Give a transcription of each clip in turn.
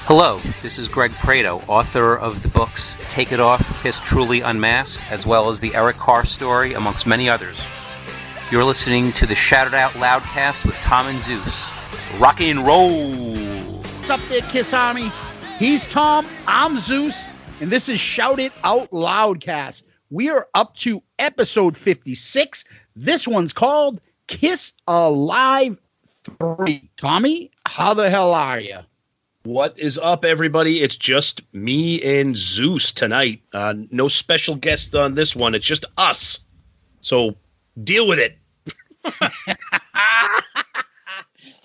Hello, this is Greg Prado, author of the books Take It Off, Kiss Truly Unmasked, as well as the Eric Carr story, amongst many others. You're listening to the Shout It Out Loudcast with Tom and Zeus. Rock and roll! What's up there, Kiss Army? He's Tom, I'm Zeus, and this is Shout It Out Loudcast. We are up to episode 56. This one's called Kiss Alive 3. Tommy, how the hell are you? What is up, everybody? It's just me and Zeus tonight. No special guest on this one. It's just us. So deal with it.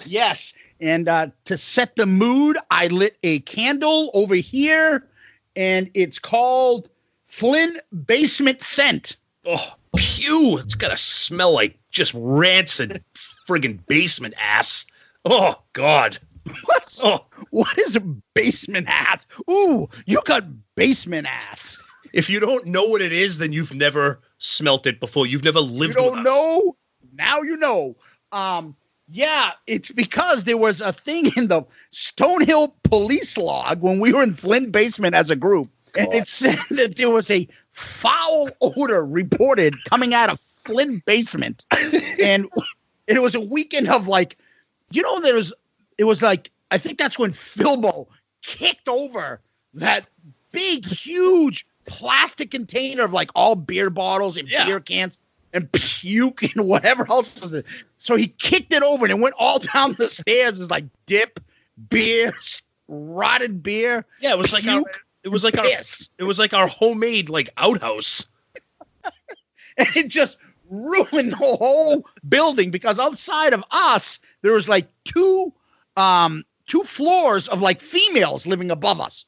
Yes. And to set the mood, I lit a candle over here, and it's called Flynn Basement Scent. Oh, pew. It's got to smell like just rancid friggin' basement ass. Oh, God. What is a basement ass? Ooh, you got basement ass. If you don't know what it is, then you've never smelt it before. You've never lived with us. You don't know? Now you know. Yeah, it's because there was a thing in the Stonehill police log when we were in Flynn basement as a group. God. And it said that there was a foul odor reported coming out of Flynn basement. and it was a weekend of like, you know, it was like, I think that's when Filbo kicked over that big, huge plastic container of like all beer bottles and beer cans and puke and whatever else was it. So he kicked it over and it went all down the stairs. It's like dip, beer, rotted beer. Yeah, it was like our homemade like outhouse. And it just ruined the whole building because outside of us, there was like two floors of like females living above us.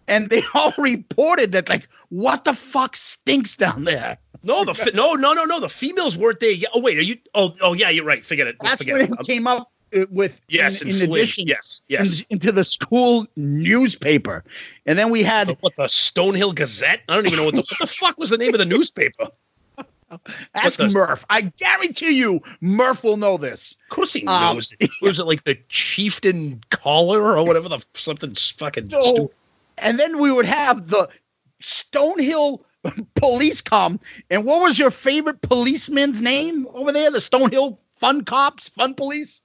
And they all reported that like, what the fuck stinks down there? No, the females weren't there. Yeah. Oh, wait, are you? Oh, yeah, you're right. Forget it. That's when it came up with, in addition, yes. into the school newspaper. And then we had the Stonehill Gazette. I don't even know what the fuck was the name of the newspaper. Ask Murph. I guarantee you, Murph will know this. Of course he knows it. Was it like the Chieftain Caller or whatever something fucking stupid? And then we would have the Stonehill police come. And what was your favorite policeman's name over there? The Stonehill Fun Cops, Fun Police?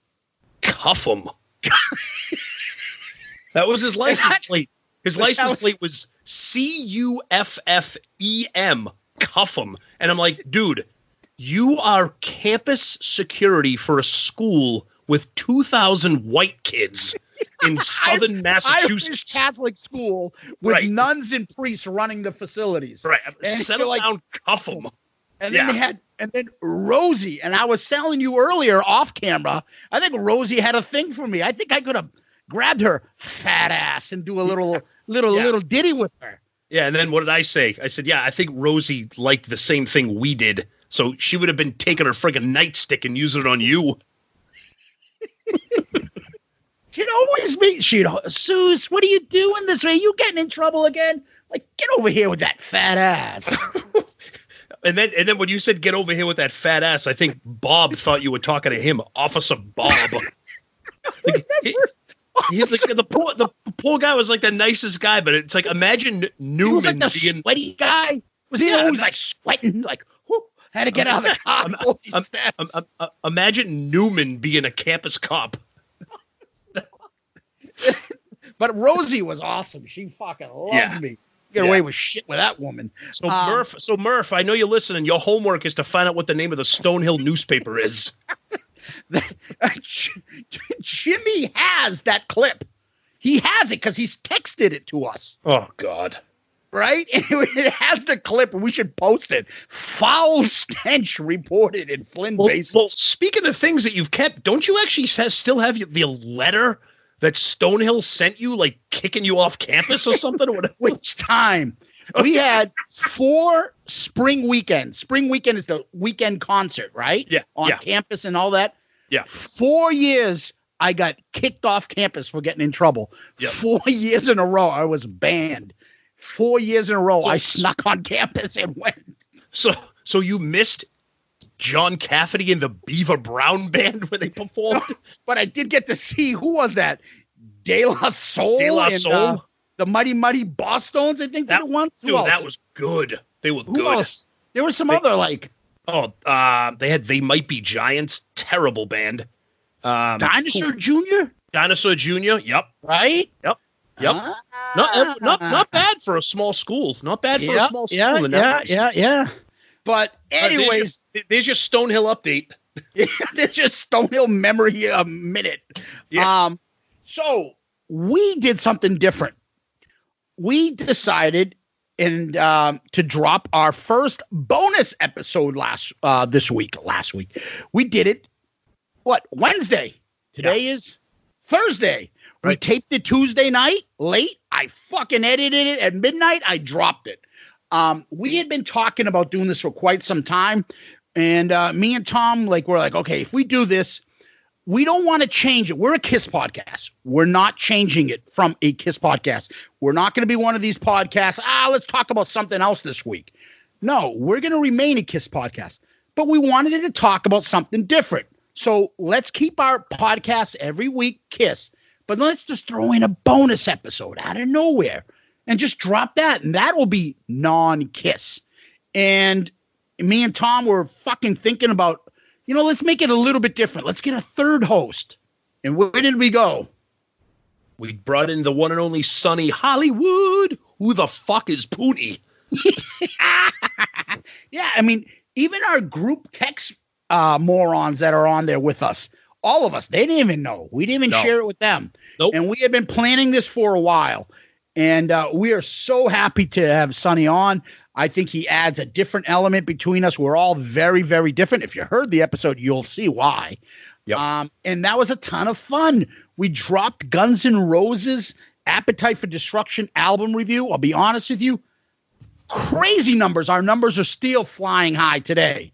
Cuff 'em. That was his license plate. His license plate was CUFFEM. Cuff 'em. And I'm like, dude, you are campus security for a school with 2,000 white kids in southern Massachusetts. Irish Catholic school with nuns and priests running the facilities. Right. Settle down, cuff 'em. And then then Rosie, and I was telling you earlier off camera, I think Rosie had a thing for me. I think I could have grabbed her fat ass and do a little ditty with her. Yeah, and then what did I say? I said, yeah, I think Rosie liked the same thing we did. So she would have been taking her friggin' nightstick and using it on you. She'd always be, Zeus, what are you doing this way? You getting in trouble again? Like, get over here with that fat ass. And then when you said get over here with that fat ass, I think Bob thought you were talking to him, Officer Bob. The poor guy was like the nicest guy, but it's like imagine Newman he was like the being sweaty guy. Was he the one who was like sweating, like had to get out of the car? Imagine Newman being a campus cop. But Rosie was awesome. She fucking loved me. Get away with shit with that woman. So Murph, I know you're listening. Your homework is to find out what the name of the Stonehill newspaper is. Jimmy has that clip. He has it because he's texted it to us. Oh, God. Right? And it has the clip, and we should post it. Foul stench reported in Flynn basement. Well, speaking of things that you've kept, don't you actually still have the letter that Stonehill sent you, like kicking you off campus or something? Which time? We had 4 spring weekends. Spring weekend is the weekend concert, right? Yeah. On campus and all that. Yeah. 4 years I got kicked off campus for getting in trouble. Yep. 4 years in a row I was banned. 4 years in a row I snuck on campus and went. So you missed John Cafferty and the Beaver Brown Band when they performed? No, but I did get to see, who was that? De La Soul. De La and, Soul. The Mighty Mighty Bosstones, I think, were the ones. Who else? That was good. They were Who good. else? There was some other, like... they had They Might Be Giants. Terrible band. Dinosaur Jr.? Dinosaur Jr., yep. Right? Yep. Not bad for a small school. Not bad for a small school. Yeah. But anyways... There's your Stonehill update. There's your Stonehill memory a minute. Yeah. So we did something different. We decided to drop our first bonus episode this week. Last week. We did it, Wednesday? Today is Thursday. Right. We taped it Tuesday night, late. I fucking edited it at midnight. I dropped it. We had been talking about doing this for quite some time. And me and Tom, we're like, okay, if we do this, we don't want to change it. We're a KISS podcast. We're not changing it from a KISS podcast. We're not going to be one of these podcasts. Let's talk about something else this week. No, we're going to remain a KISS podcast. But we wanted to talk about something different. So let's keep our podcast every week, KISS. But let's just throw in a bonus episode out of nowhere and just drop that. And that will be non-KISS. And me and Tom were fucking thinking about, let's make it a little bit different. Let's get a third host. And where did we go? We brought in the one and only Sonny Hollywood. Who the fuck is Poonie? Yeah, I mean, even our group text morons that are on there with us, all of us, they didn't even know. We didn't even share it with them. Nope. And we had been planning this for a while. And we are so happy to have Sonny on. I think he adds a different element between us. We're all very, very different. If you heard the episode, you'll see why. Yep. And that was a ton of fun. We dropped Guns N' Roses' Appetite for Destruction album review. I'll be honest with you. Crazy numbers. Our numbers are still flying high today.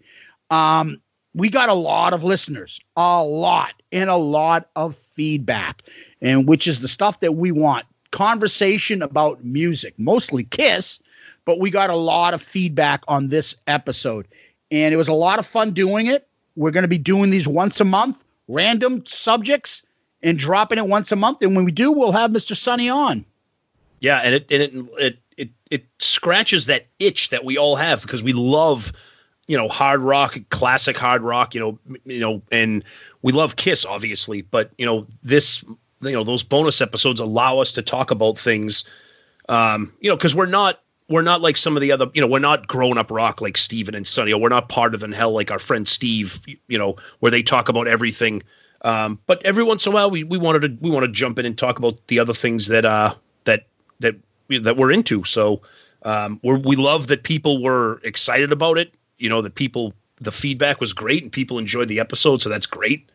We got a lot of listeners, and a lot of feedback, and which is the stuff that we want. Conversation about music, mostly KISS, but we got a lot of feedback on this episode, and it was a lot of fun doing it. We're going to be doing these once a month, random subjects, and dropping it once a month. And when we do, we'll have Mr. Sonny on. Yeah, and it scratches that itch that we all have because we love, hard rock, classic hard rock, and we love KISS, obviously. But those bonus episodes allow us to talk about things, because we're not like some of the other, we're not grown up rock like Steven and Sonny. We're not Harder Than Hell like our friend Steve, where they talk about everything. But every once in a while, we want to jump in and talk about the other things that we're into. So we love that people were excited about it. The feedback was great and people enjoyed the episode. So that's great.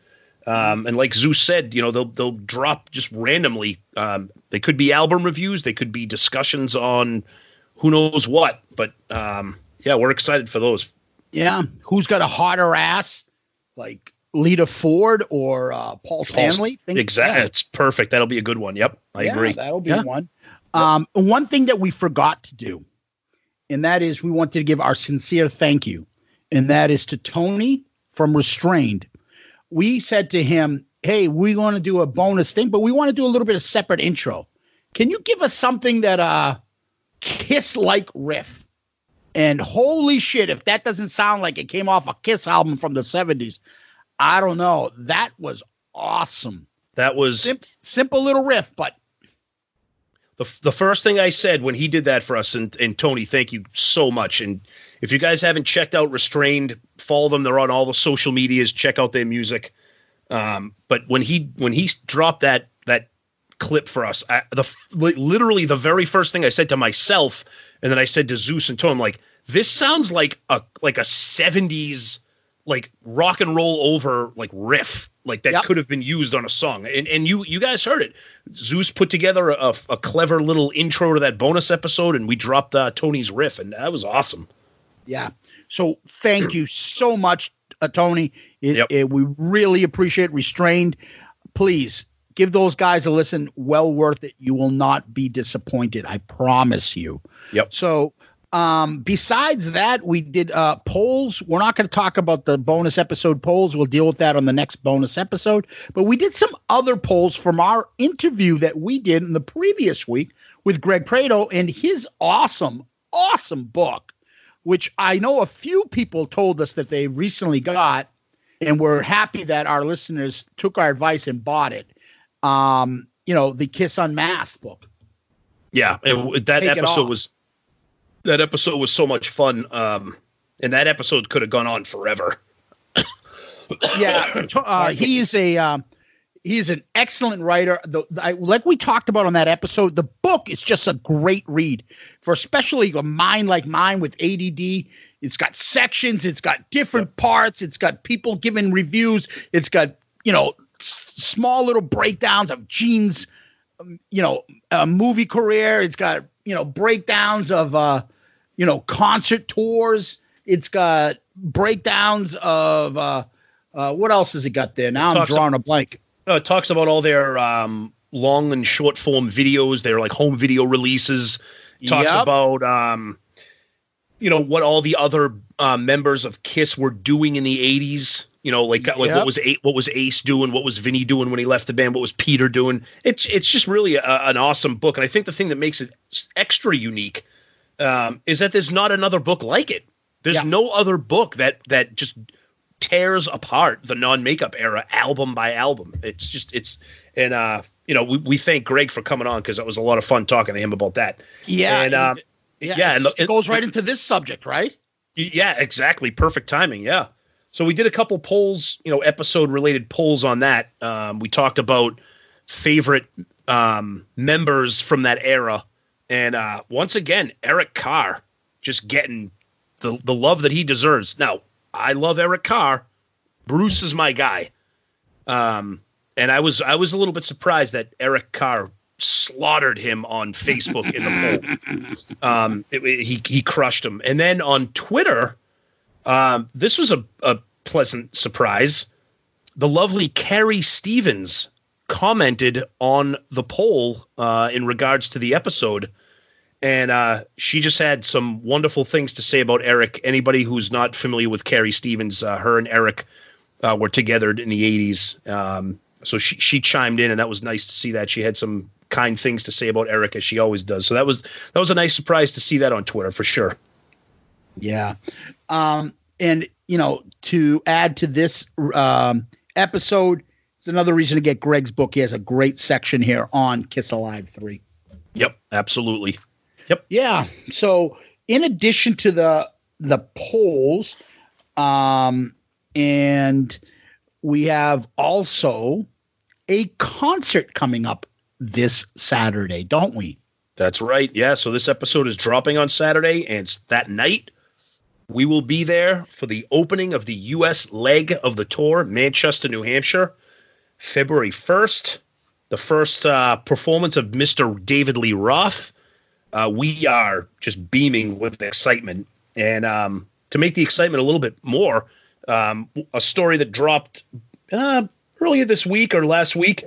And like Zeus said, they'll drop just randomly. They could be album reviews. They could be discussions on who knows what. But we're excited for those. Yeah. Who's got a hotter ass, like Lita Ford or Paul Stanley? Exactly. Yeah. It's perfect. That'll be a good one. Yep. I agree. That'll be one. One thing that we forgot to do, and that is we wanted to give our sincere thank you. And that is to Tony from Restrained. We said to him, hey, we want to do a bonus thing, but we want to do a little bit of separate intro. Can you give us something that KISS-like riff? And holy shit, if that doesn't sound like it came off a KISS album from the 70s, I don't know. That was awesome. That was simple little riff, but the first thing I said when he did that for us, and Tony, thank you so much. And if you guys haven't checked out Restrained, follow them. They're on all the social medias. Check out their music. But when he dropped that clip for us, literally the very first thing I said to myself, and then I said to Zeus and Tom, I'm like, this sounds like a 70s like rock and roll over like riff, like that could have been used on a song. And you guys heard it. Zeus put together a clever little intro to that bonus episode, and we dropped Tony's riff, and that was awesome. Yeah. So thank you so much, Tony. We really appreciate Restrained. Please give those guys a listen. Well worth it. You will not be disappointed. I promise you. Yep. So Besides that, we did polls. We're not going to talk about the bonus episode polls. We'll deal with that on the next bonus episode. But we did some other polls from our interview that we did in the previous week with Greg Prado and his awesome book, which I know a few people told us that they recently got, and we're happy that our listeners took our advice and bought it. The Kiss Unmasked book. Yeah, that episode was so much fun, and that episode could have gone on forever. Yeah, he's an excellent writer. Like we talked about on that episode, the book is just a great read for especially a mind like mine with ADD. It's got sections, it's got different parts, it's got people giving reviews, it's got small little breakdowns of Gene's a movie career. It's got breakdowns of concert tours. It's got breakdowns of what else has it got there? Now I'm drawing a blank. No, it talks about all their long and short form videos. They're like home video releases. Talks about what all the other members of Kiss were doing in the 80s. What was Ace doing? What was Vinny doing when he left the band? What was Peter doing? It's just really an awesome book. And I think the thing that makes it extra unique is that there's not another book like it. There's no other book that just tears apart the non-makeup era album by album. We thank Greg for coming on because it was a lot of fun talking to him about that. Yeah. And it goes right into this subject, right? Yeah, exactly. Perfect timing. Yeah. So we did a couple polls, episode related polls on that. We talked about favorite members from that era. And once again, Eric Carr just getting the love that he deserves. Now, I love Eric Carr. Bruce is my guy. And I was a little bit surprised that Eric Carr slaughtered him on Facebook in the poll. He crushed him. And then on Twitter, this was a pleasant surprise. The lovely Carrie Stevens commented on the poll in regards to the episode. And she just had some wonderful things to say about Eric. Anybody who's not familiar with Carrie Stevens, her and Eric were together in the 80s. So she chimed in, and that was nice to see that. She had some kind things to say about Eric, as she always does. So that was a nice surprise to see that on Twitter for sure. Yeah. And, to add to this episode, it's another reason to get Greg's book. He has a great section here on Kiss Alive 3. Yep, absolutely. Yep. Yeah. So in addition to the polls, and we have also a concert coming up this Saturday, don't we? That's right. Yeah. So this episode is dropping on Saturday, and that night we will be there for the opening of the U.S. leg of the tour, Manchester, New Hampshire, February 1st. The first performance of Mr. David Lee Roth. We are just beaming with excitement. And to make the excitement a little bit more, a story that dropped earlier this week or last week,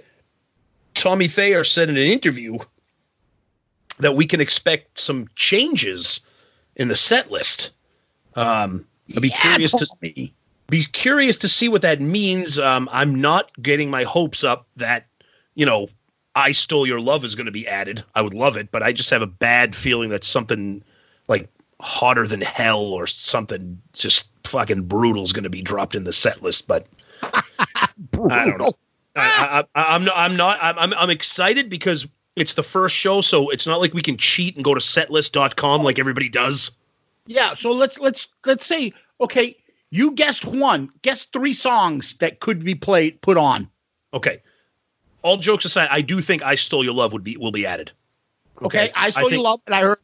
Tommy Thayer said in an interview that we can expect some changes in the set list. I'll be curious to see what that means. I'm not getting my hopes up that, I Stole Your Love is going to be added. I would love it, but I just have a bad feeling that something like Hotter Than Hell or something just fucking brutal is going to be dropped in the set list. But I don't know. I'm excited because it's the first show, so it's not like we can cheat and go to setlist.com like everybody does. Yeah, so let's say, okay, you guessed one. Guess 3 songs that could be put on. Okay. All jokes aside, I do think I Stole Your Love will be added. Okay, I Stole Your Love, and I heard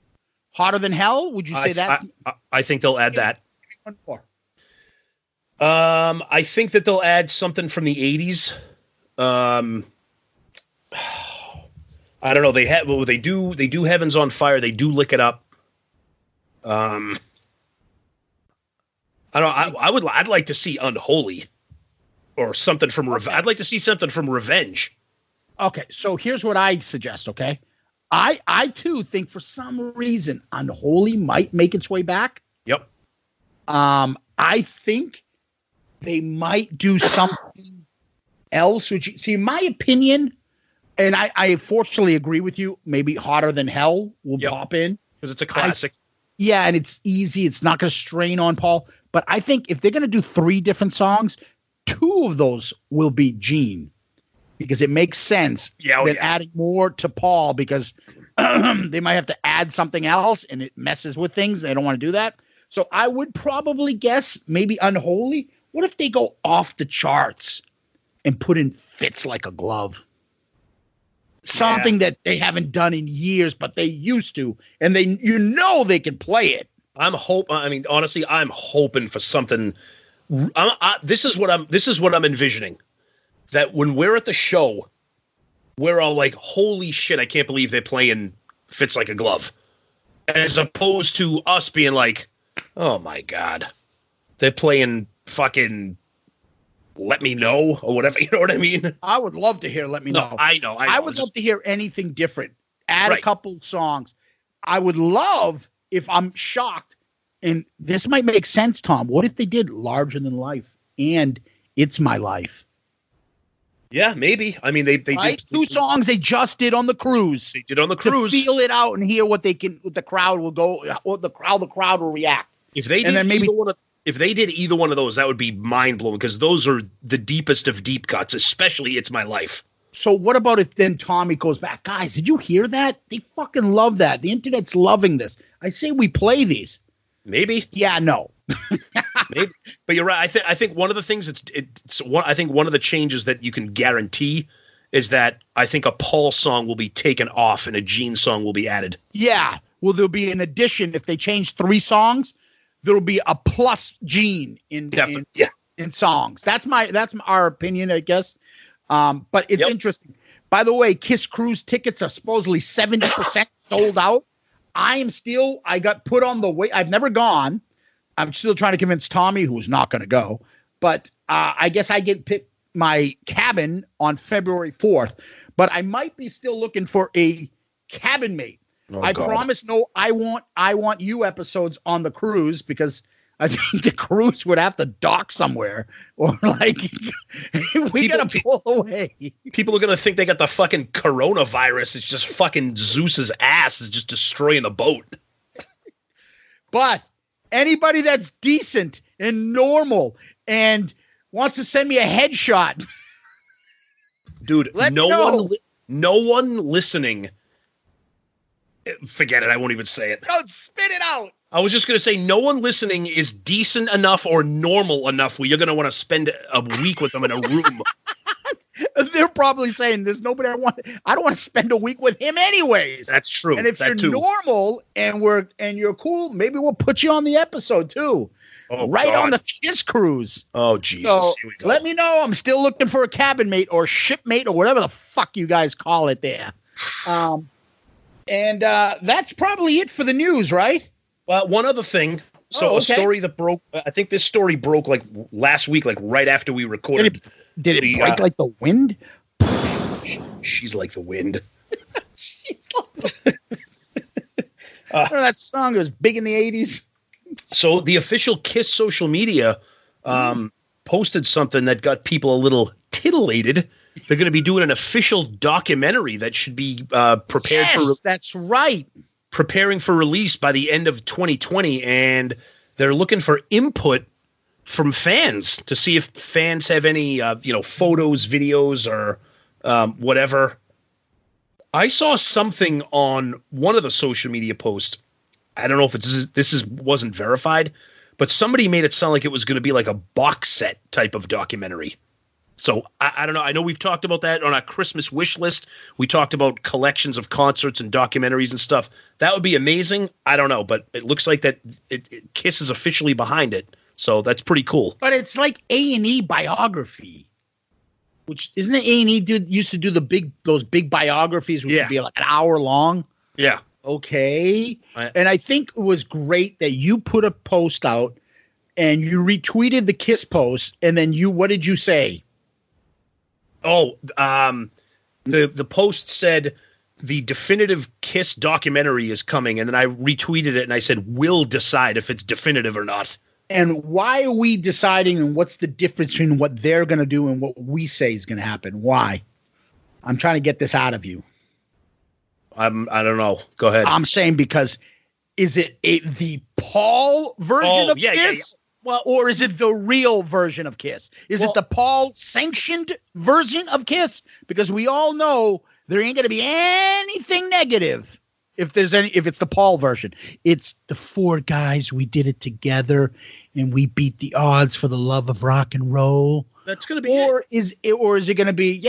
Hotter Than Hell. Would you say that? I think they'll add that. One more. I think that they'll add something from the 80s. I don't know. They do Heaven's on Fire. They do Lick It Up. I don't know. I'd like to see Unholy or something from I'd like to see something from Revenge. Okay, so here's what I suggest, okay? I too think for some reason Unholy might make its way back. Yep. I think they might do something else. Which, see, in my opinion, and I fortunately agree with you. Maybe Hotter Than Hell will pop in because it's a classic. And it's easy. It's not going to strain on Paul. But I think if they're going to do 3 different songs, 2 of those will be Gene, because it makes sense than adding more to Paul, because they might have to add something else and it messes with things. They don't want to do that. So I would probably guess maybe Unholy. What if they go off the charts and put in Fits Like a Glove? Something that they haven't done in years, but they used to, and they can play it. Honestly, I'm hoping for something. This is what I'm envisioning. That when we're at the show, we're all like, "Holy shit! I can't believe they're playing Fits Like a Glove," as opposed to us being like, "Oh my god, they're playing fucking Let Me Know," or whatever. You know what I mean? I would love to hear Let Me Know. I know. I would love to hear anything different. Add a couple songs. I would love, if I'm shocked, and this might make sense, Tom. What if they did Larger Than Life and It's My Life? Yeah, maybe. I mean, they did 2 songs they just did on the cruise. They did on the cruise. To feel it out and hear what the crowd will go, what the crowd will react. If they did either one of those, that would be mind blowing, because those are the deepest of deep cuts, especially It's My Life. So what about if then Tommy goes back? Guys, did you hear that? They fucking love that. The internet's loving this. I say we play these. Maybe. Yeah, no. Maybe. But you're right. I think one of the things I think one of the changes that you can guarantee is that I think a Paul song will be taken off and a Gene song will be added. Yeah. Well, there'll be an addition. If they change 3 songs, there'll be a plus Gene in songs. That's our opinion, I guess. But it's interesting. By the way, Kiss Cruise tickets are supposedly 70% sold out. I got put on the wait. I've never gone. I'm still trying to convince Tommy, who's not going to go. But I guess I get picked my cabin on February 4th. But I might be still looking for a cabin mate. Promise I want you episodes on the cruise, because I think the cruise would have to dock somewhere, or like we got to pull away. People are going to think they got the fucking coronavirus. It's just fucking Zeus's ass is just destroying the boat. But anybody that's decent and normal and wants to send me a headshot, dude, no one listening. Forget it. I won't even say it. Don't spit it out. I was just going to say, no one listening is decent enough or normal enough where you're going to want to spend a week with them in a room. They're probably saying there's nobody I don't want to spend a week with him anyways. That's true. And if you're normal and you're cool, maybe we'll put you on the episode too. Oh, right God. On the Kiss Cruise. Oh, Jesus. So here we go. let me know. I'm still looking for a cabin mate or shipmate or whatever the fuck you guys call it there. And that's probably it for the news, right? Well, one other thing. So a story that broke, I think this story broke like last week, like right after we recorded. Did it break like the wind? She's like the wind. She's like that song was big in the 80s. So the official Kiss social media posted something that got people a little titillated. They're going to be doing an official documentary that should be prepared for. That's right. Preparing for release by the end of 2020, and they're looking for input from fans to see if fans have any, photos, videos, or whatever. I saw something on one of the social media posts. I don't know if this wasn't verified, but somebody made it sound like it was going to be like a box set type of documentary. So I don't know. I know we've talked about that on our Christmas wish list. We talked about collections of concerts and documentaries and stuff. That would be amazing. I don't know, but it looks like that Kiss is officially behind it. So that's pretty cool. But it's like A&E biography, which isn't it A&E used to do those big biographies, which would be like an hour long. Yeah. Okay. And I think it was great that you put a post out and you retweeted the Kiss post. And then what did you say? Oh, the post said, the definitive Kiss documentary is coming, and then I retweeted it and I said, we'll decide if it's definitive or not. And why are we deciding, and what's the difference between what they're going to do and what we say is going to happen? Why? I'm trying to get this out of you. I don't know. Go ahead. I'm saying because is it the Paul version of Kiss? Yeah. Well, or is it the real version of Kiss? Is it the Paul sanctioned version of Kiss? Because we all know there ain't going to be anything negative if it's the Paul version. It's the four guys, we did it together and we beat the odds for the love of rock and roll. That's going to be is it going to be,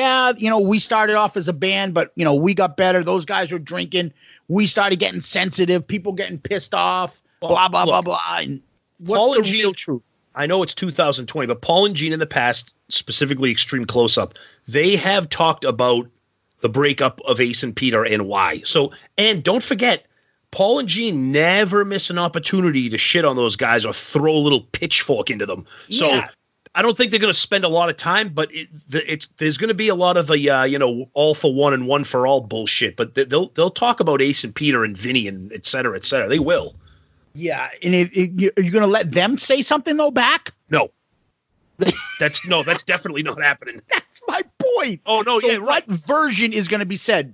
we started off as a band, but we got better. Those guys were drinking. We started getting sensitive, people getting pissed off, blah, blah, blah, blah. And Paul and the Gene, real truth? I know it's 2020, but Paul and Gene in the past, specifically Extreme Close-Up, they have talked about the breakup of Ace and Peter and why. So, and don't forget, Paul and Gene never miss an opportunity to shit on those guys or throw a little pitchfork into them. So I don't think they're going to spend a lot of time, but there's going to be a lot of all for one and one for all bullshit. But they'll talk about Ace and Peter and Vinny and et cetera, et cetera. They will. Yeah, and are you going to let them say something though back? No. That's definitely not happening. That's my point. Oh no, so what version is going to be said?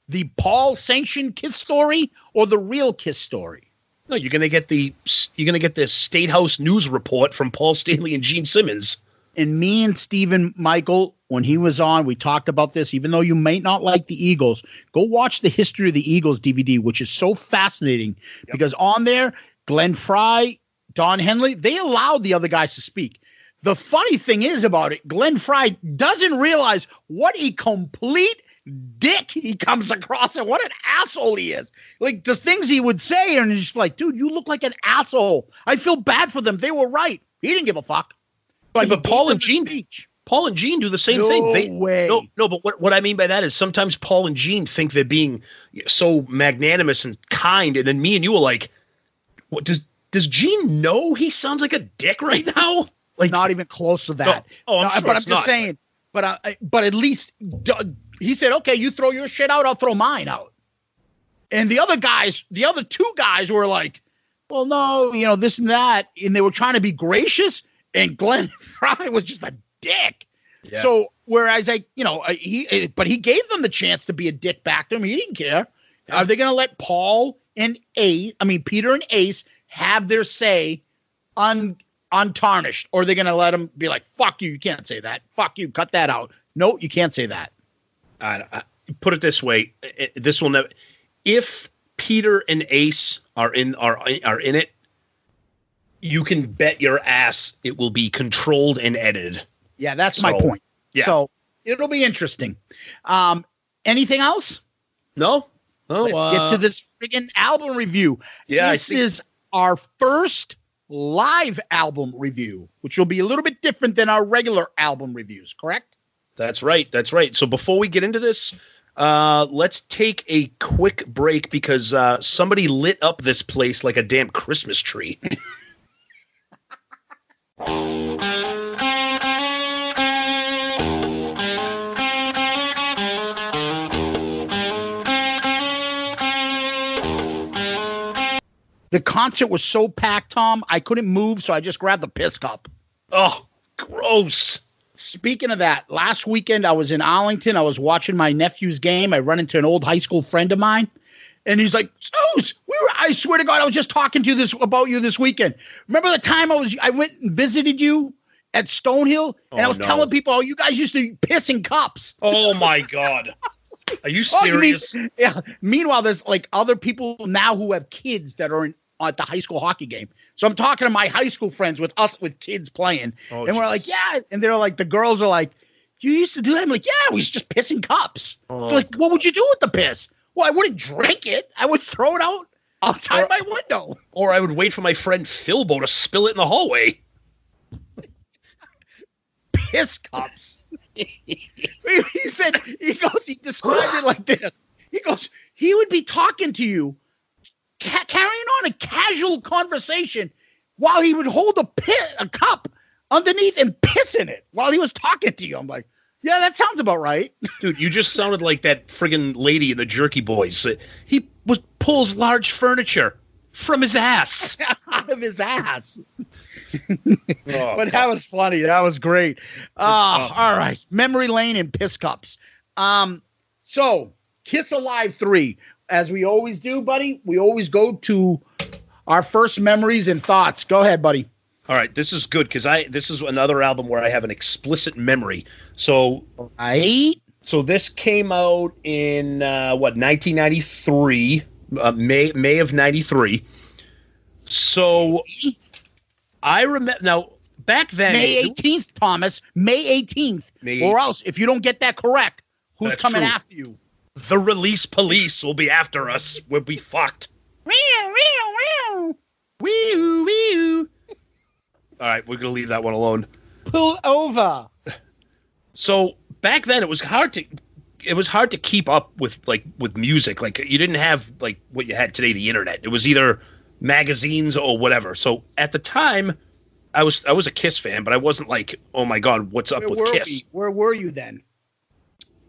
The Paul sanctioned Kiss story or the real Kiss story? No, you're going to get the State House news report from Paul Stanley and Gene Simmons. And me and Stephen Michael, when he was on, we talked about this. Even though you may not like the Eagles, go watch the History of the Eagles DVD, which is so fascinating because on there, Glenn Fry, Don Henley, they allowed the other guys to speak. The funny thing is about it, Glenn Fry doesn't realize what a complete dick he comes across and what an asshole he is. Like the things he would say, and he's like, dude, you look like an asshole. I feel bad for them. They were right. He didn't give a fuck. But Paul and Gene do the same thing. No, but what I mean by that is sometimes Paul and Gene think they're being so magnanimous and kind, and then me and you are like, what does Gene know he sounds like a dick right now? Like not even close to that. No, I'm sure but I'm just saying. But at least he said, okay, you throw your shit out, I'll throw mine out. And the other two guys were like, well, no, this and that, and they were trying to be gracious. And Glenn Fry was just a dick. Yeah. So whereas he gave them the chance to be a dick back to him. He didn't care. Yeah. Are they going to let Peter and Ace have their say untarnished, or are they going to let them be like, fuck you can't say that, fuck you, cut that out? No, you can't say that. I put it this way: this will never. If Peter and Ace are in it, you can bet your ass it will be controlled and edited. Yeah, that's my point. Yeah. So it'll be interesting. Anything else? No. Let's get to this friggin' album review. Yeah, this is our first live album review, which will be a little bit different than our regular album reviews, correct? That's right. So before we get into this, let's take a quick break because somebody lit up this place like a damn Christmas tree. The concert was so packed, Tom, I couldn't move, so I just grabbed the piss cup. Oh, gross. Speaking of that, last weekend I was in Arlington. I was watching my nephew's game. I run into an old high school friend of mine, and he's like, Deuce, I swear to God, I was just talking to about you this weekend. Remember the time I went and visited you at Stonehill, and I was telling people, you guys used to piss in cups. Oh, my God. Are you serious? Yeah. Meanwhile, there's like other people now who have kids that are at the high school hockey game. So I'm talking to my high school friends with kids playing. Oh, and we're like, yeah. And they're like, the girls are like, you used to do that? I'm like, yeah, we used to just piss in cups. Oh. Like, what would you do with the piss? Well, I wouldn't drink it. I would throw it out outside my window. Or I would wait for my friend Philbo to spill it in the hallway. Piss cups. He described it like this. He goes, he would be talking to you, carrying on a casual conversation while he would hold a cup underneath and piss in it while he was talking to you. I'm like, Yeah, that sounds about right. Dude, you just sounded like that friggin' lady in the Jerky Boys. He pulls large furniture from his ass. Out of his ass. But that was funny. That was great. All right. Memory lane and piss cups. So Kiss Alive 3, as we always do, buddy, we always go to our first memories and thoughts. Go ahead, buddy. All right, this is good because this is another album where I have an explicit memory. So this came out in 1993, May of 93. So I remember now back then, May 18th, Thomas, May 18th, or else if you don't get that correct, who's coming after you? The release police will be after us. We'll be fucked. All right, we're gonna leave that one alone. Pull over. So back then, it was hard to keep up with music. Like you didn't have like what you had today, the internet. It was either magazines or whatever. So at the time, I was a Kiss fan, but I wasn't like, oh my god, what's up with Kiss? Where were you then?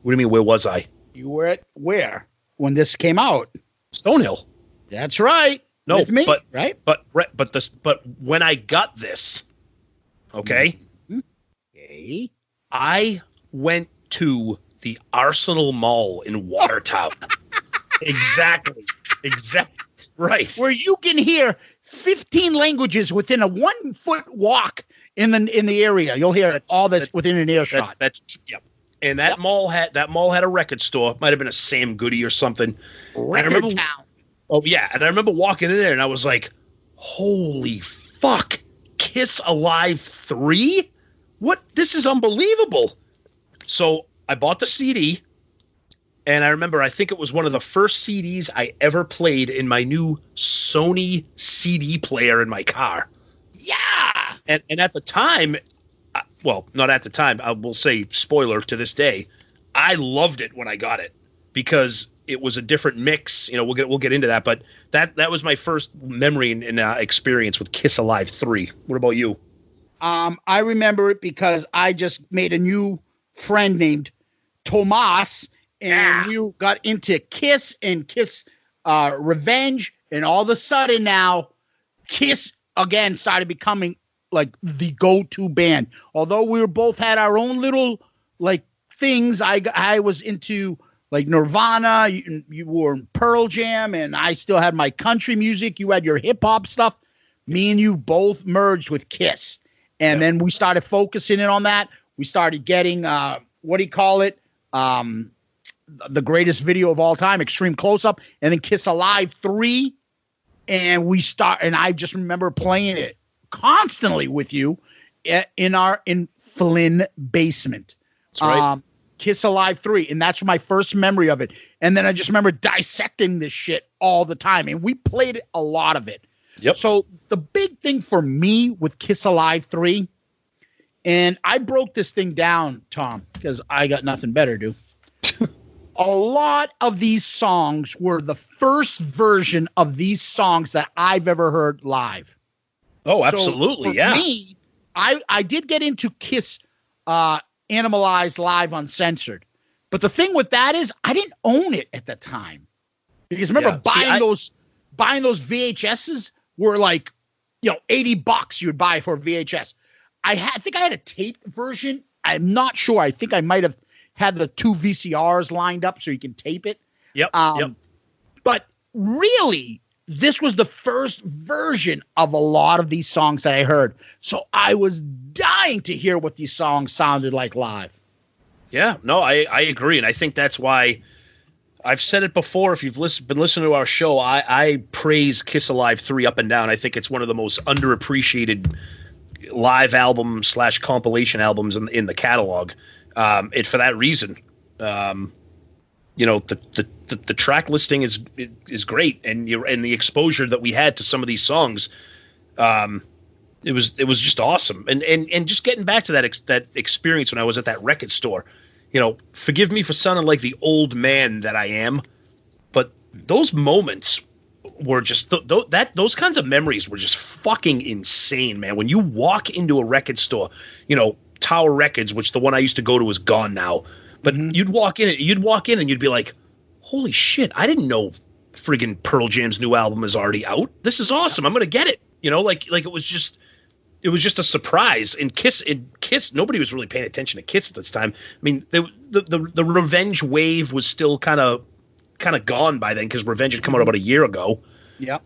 What do you mean? Where was I? You were at where when this came out? Stonehill. That's right. No, with me, but right? But when I got this, okay, okay, I went to the Arsenal Mall in Watertown. Exactly, right. Where you can hear 15 languages within a 1 foot walk in the area. You'll hear all this within an earshot. That's yep. And that mall had a record store. Might have been a Sam Goody or something. Record Town. Oh, yeah. And I remember walking in there and I was like, holy fuck, Kiss Alive 3? What? This is unbelievable. So I bought the CD and I remember, I think it was one of the first CDs I ever played in my new Sony CD player in my car. Yeah. And at the time, well, not at the time, I will say spoiler to this day, I loved it when I got it because it was a different mix. You know, we'll get into that, but that was my first memory and experience with Kiss Alive 3. What about you? I remember it because I just made a new friend named Tomas, and we got into Kiss and Kiss Revenge, and all of a sudden now Kiss again started becoming like the go-to band. Although we were both had our own little like things. I was into like Nirvana, you were in Pearl Jam, and I still had my country music. You had your hip hop stuff. Me and you both merged with Kiss. And then we started focusing in on that. We started getting, what do you call it? The greatest video of all time, Extreme Close-Up, and then Kiss Alive 3. And and I just remember playing it constantly with you in Flynn basement. That's right. Kiss Alive 3, and that's my first memory of it. And then I just remember dissecting this shit all the time, and we played a lot of it. Yep. So the big thing for me with Kiss Alive 3, and I broke this thing down, Tom, because I got nothing better to do. A lot of these songs were the first version of these songs that I've ever heard live. Oh, absolutely, so for me, I did get into Kiss Animalized Live Uncensored. But the thing with that is I didn't own it at the time. Because remember buying those VHSs were like, $80 you would buy for a VHS. I think I had a taped version. I'm not sure. I think I might have had the 2 VCRs lined up so you can tape it. Yep. But really, this was the first version of a lot of these songs that I heard. So I was dying to hear what these songs sounded like live. Yeah, no, I agree. And I think that's why I've said it before. If you've been listening to our show, I praise Kiss Alive 3 up and down. I think it's one of the most underappreciated live album / compilation albums in the catalog. And for that reason, the track listing is great, and the exposure that we had to some of these songs, it was just awesome. And just getting back to that experience when I was at that record store, forgive me for sounding like the old man that I am, but those moments were just those kinds of memories were just fucking insane, man. When you walk into a record store, Tower Records, which the one I used to go to is gone now. But you'd walk in and you'd be like, holy shit, I didn't know friggin' Pearl Jam's new album is already out. This is awesome. I'm going to get it. You know, like it was just a surprise. And Kiss, nobody was really paying attention to Kiss at this time. I mean, the Revenge wave was still kind of gone by then because Revenge had come out about a year ago. Yeah.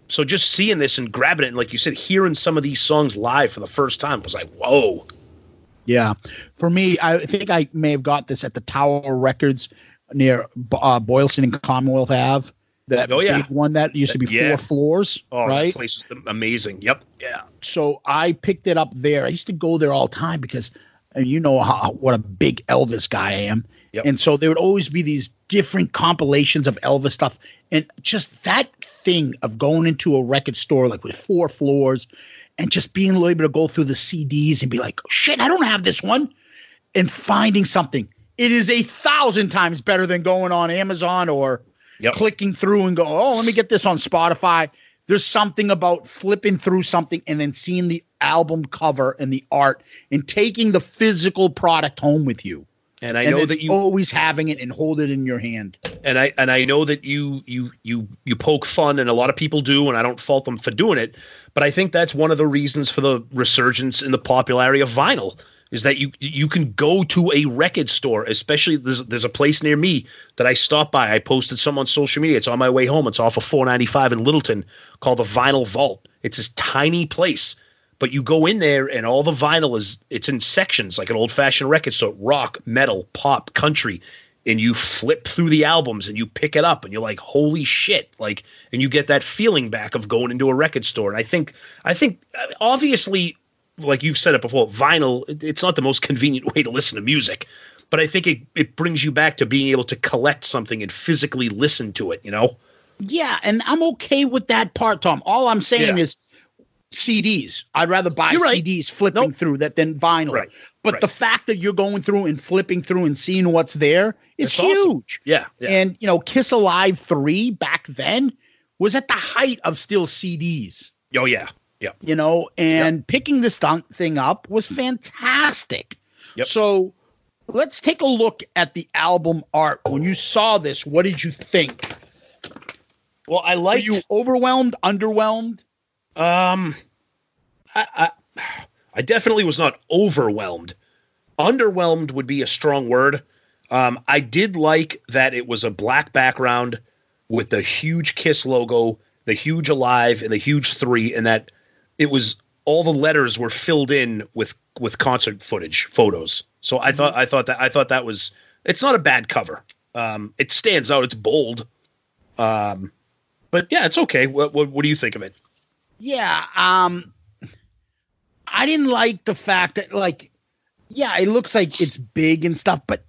So just seeing this and grabbing it, and like you said, hearing some of these songs live for the first time was like, whoa. Yeah. For me, I think I may have got this at the Tower Records near Boylston and Commonwealth Ave. That big one that used to be 4 floors. Oh, right? That place is amazing. Yep. Yeah. So I picked it up there. I used to go there all the time because you know what a big Elvis guy I am. Yep. And so there would always be these different compilations of Elvis stuff. And just that thing of going into a record store like with 4 floors and just being able to go through the CDs and be like, oh, shit, I don't have this one. And finding something. It is 1,000 times better than going on Amazon or clicking through and go, oh, let me get this on Spotify. There's something about flipping through something and then seeing the album cover and the art and taking the physical product home with you. And I know that you always having it and hold it in your hand. And I know that you poke fun, and a lot of people do, and I don't fault them for doing it. But I think that's one of the reasons for the resurgence in the popularity of vinyl is that you can go to a record store, especially there's a place near me that I stopped by. I posted some on social media. It's on my way home. It's off of 495 in Littleton called the Vinyl Vault. It's this tiny place. But you go in there and all the vinyl it's in sections like an old-fashioned record store, rock, metal, pop, country, and you flip through the albums and you pick it up and you're like, holy shit, like, and you get that feeling back of going into a record store. And I think obviously, like you've said it before, vinyl, it's not the most convenient way to listen to music, but I think it brings you back to being able to collect something and physically listen to it, you know? Yeah, and I'm okay with that part, Tom. All I'm saying is CDs. I'd rather buy CDs flipping through that than vinyl. Right. But the fact that you're going through and flipping through and seeing what's there is huge. Awesome. Yeah. And, you know, Kiss Alive 3 back then was at the height of still CDs. Oh, yeah. Yeah. You know, and picking this thing up was fantastic. Yep. So let's take a look at the album art. When you saw this, what did you think? Well, Were you overwhelmed, underwhelmed? I definitely was not overwhelmed. Underwhelmed would be a strong word. I did like that it was a black background with the huge Kiss logo, the huge Alive, and the huge 3, and that it was all the letters were filled in with concert photos. So I thought that was, it's not a bad cover. It stands out. It's bold. But yeah, it's okay. What do you think of it? Yeah, I didn't like the fact that, like, yeah, it looks like it's big and stuff, but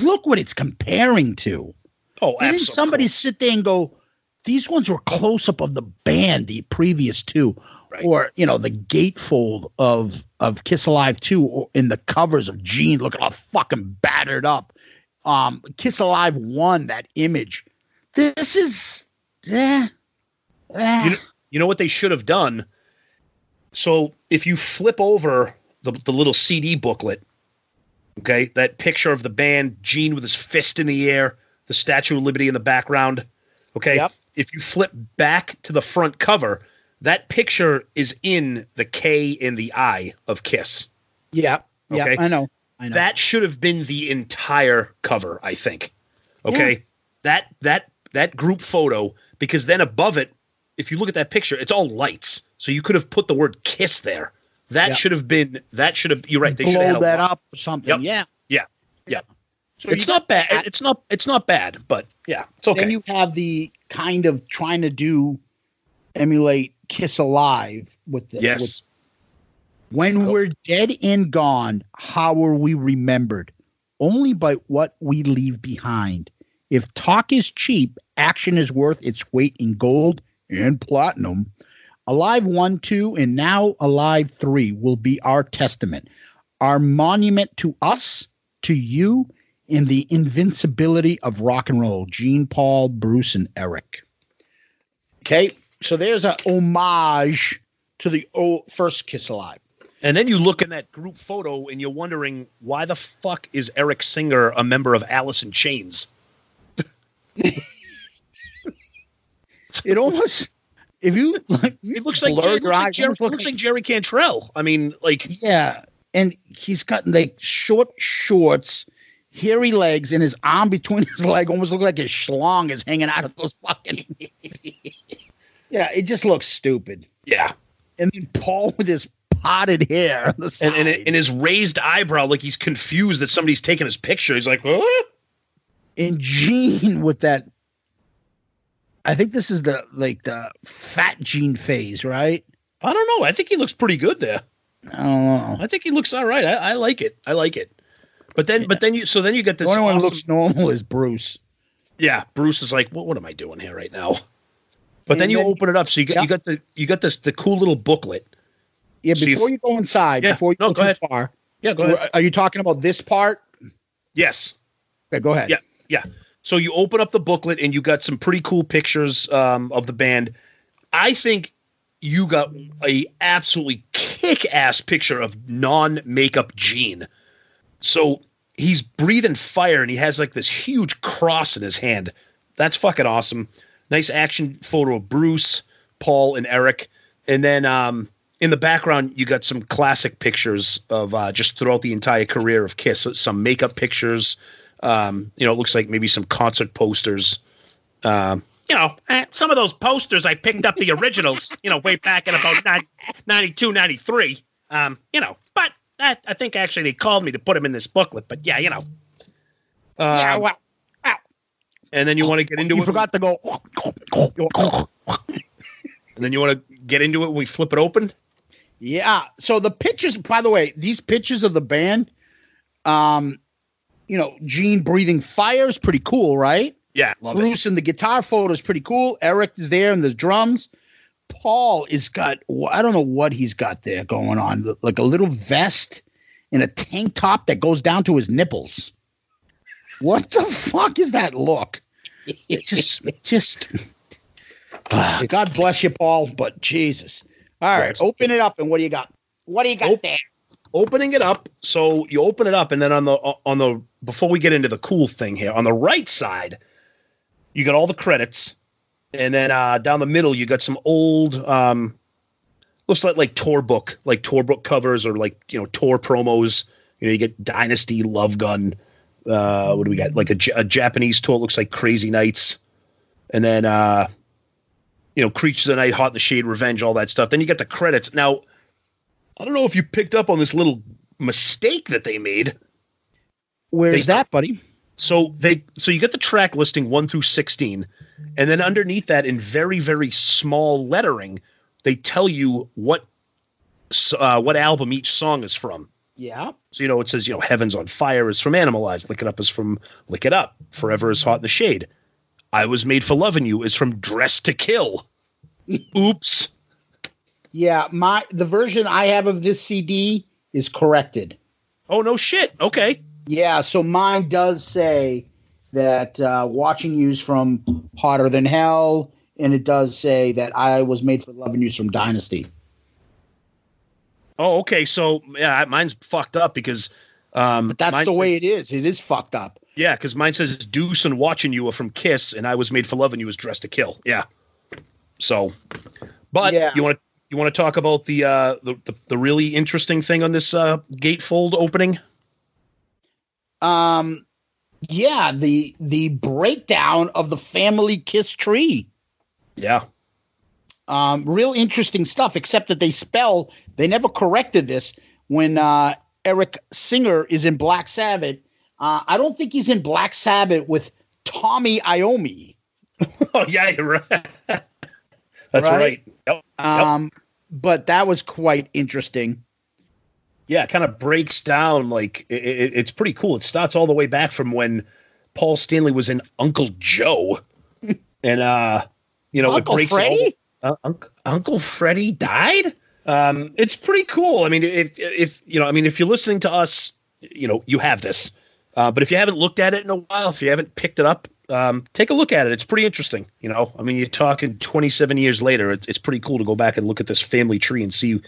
look what it's comparing to. Oh, absolutely. Didn't somebody sit there and go, these ones were close up of the band, the previous 2, or, you know, the gatefold of Kiss Alive 2 or in the covers of Gene, looking all fucking battered up. Kiss Alive 1, that image. This is, You know what they should have done? So if you flip over the little CD booklet, okay, that picture of the band, Gene with his fist in the air, the Statue of Liberty in the background, okay? Yep. If you flip back to the front cover, that picture is in the K and the I of Kiss. Yeah, okay? I know. That should have been the entire cover, I think. Okay? Yeah. That group photo, because then above it, if you look at that picture, it's all lights. So you could have put the word Kiss there. That should have been, you're right. They should have blow that up or something. Yep. Yeah. So it's not bad. It's not bad, but yeah, it's okay. Then you have the kind of trying to emulate Kiss Alive with the, yes. When we're dead and gone, how are we remembered? Only by what we leave behind. If talk is cheap, action is worth its weight in gold and platinum. Alive 1, 2, and now Alive 3 will be our testament, our monument to us, to you, in the invincibility of rock and roll. Gene, Paul, Bruce, and Eric. Okay, so there's an homage to the first Kiss Alive. And then you look in that group photo and you're wondering, why the fuck is Eric Singer a member of Alice in Chains? It almost, if you like, it looks like Jerry Cantrell. I mean, like, yeah. And he's got like short shorts, hairy legs, and his arm between his leg almost looks like his schlong is hanging out of those fucking. Yeah, it just looks stupid. Yeah. And then Paul with his potted hair on the side. And his raised eyebrow, like he's confused that somebody's taking his picture. He's like, huh? And Gene with that. I think this is the fat Gene phase, right? I don't know. I think he looks pretty good there. I don't know. I think he looks all right. I like it. But then you get this. The only one who looks normal is Bruce. Yeah, Bruce is like, what am I doing here right now? But then you open it up, so you got the cool little booklet. Yeah, before you go inside, before you go too far. Yeah, go ahead. Are you talking about this part? Yes. Okay, go ahead. Yeah. So you open up the booklet and you got some pretty cool pictures of the band. I think you got a absolutely kick-ass picture of non-makeup Gene. So he's breathing fire and he has like this huge cross in his hand. That's fucking awesome. Nice action photo of Bruce, Paul, and Eric. And then in the background, you got some classic pictures of just throughout the entire career of Kiss. Some makeup pictures. It looks like maybe some concert posters. Some of those posters, I picked up the originals, way back in about 92, 93. But I think actually they called me to put them in this booklet. But yeah, Wow. And then you want to get into it. You forgot to go. And then you want to get into it when we flip it open. Yeah. So the pictures, by the way, these pictures of the band, Gene breathing fire is pretty cool, right? Yeah. Love Bruce it. in the guitar photo is pretty cool. Eric is there in the drums. Paul is got, I don't know what he's got there going on, like a little vest and a tank top that goes down to his nipples. What the fuck is that look? It just God bless you, Paul, but Jesus. All right, open it up, and what do you got? What do you got there? Opening it up, so you open it up, and then on the before we get into the cool thing here, on the right side, you got all the credits, and then down the middle, you got some old, looks like tour book covers or tour promos. You get Dynasty, Love Gun. What do we got? Like a Japanese tour. It looks like Crazy Nights, and then Creatures of the Night, Hot in the Shade, Revenge, all that stuff. Then you get the credits. Now, I don't know if you picked up on this little mistake that they made. Where's that, buddy? So you get the track listing 1 through 16, and then underneath that, in very, very small lettering, they tell you what album each song is from. Yeah. So, it says, Heaven's on Fire is from Animalized. Lick It Up is from Lick It Up. Forever is Hot in the Shade. I Was Made for Loving You is from Dress to Kill. Oops. Yeah, the version I have of this CD is corrected. Oh, no shit. Okay. Yeah, so mine does say that Watching You's from Hotter Than Hell, and it does say that I Was Made for Loving You's from Dynasty. Oh, okay. So, yeah, mine's fucked up because... but that's the way it is. It is fucked up. Yeah, because mine says Deuce and Watching You are from Kiss, and I Was Made for Loving You is Dressed to Kill. Yeah. So, but you want to talk about the really interesting thing on this gatefold opening? Yeah, the breakdown of the family Kiss tree. Yeah. Real interesting stuff, except that they never corrected this when Eric Singer is in Black Sabbath. I don't think he's in Black Sabbath with Tommy Iommi. Oh, yeah, you're right. That's right. Yep. But that was quite interesting. Yeah, it kind of breaks down it's pretty cool. It starts all the way back from when Paul Stanley was in Uncle Joe, and Uncle it breaks. Freddie? Uncle Freddie died. It's pretty cool. I mean, if you're listening to us, you have this. But if you haven't looked at it in a while, if you haven't picked it up, take a look at it. It's pretty interesting. You're talking 27 years later. It's pretty cool to go back and look at this family tree and see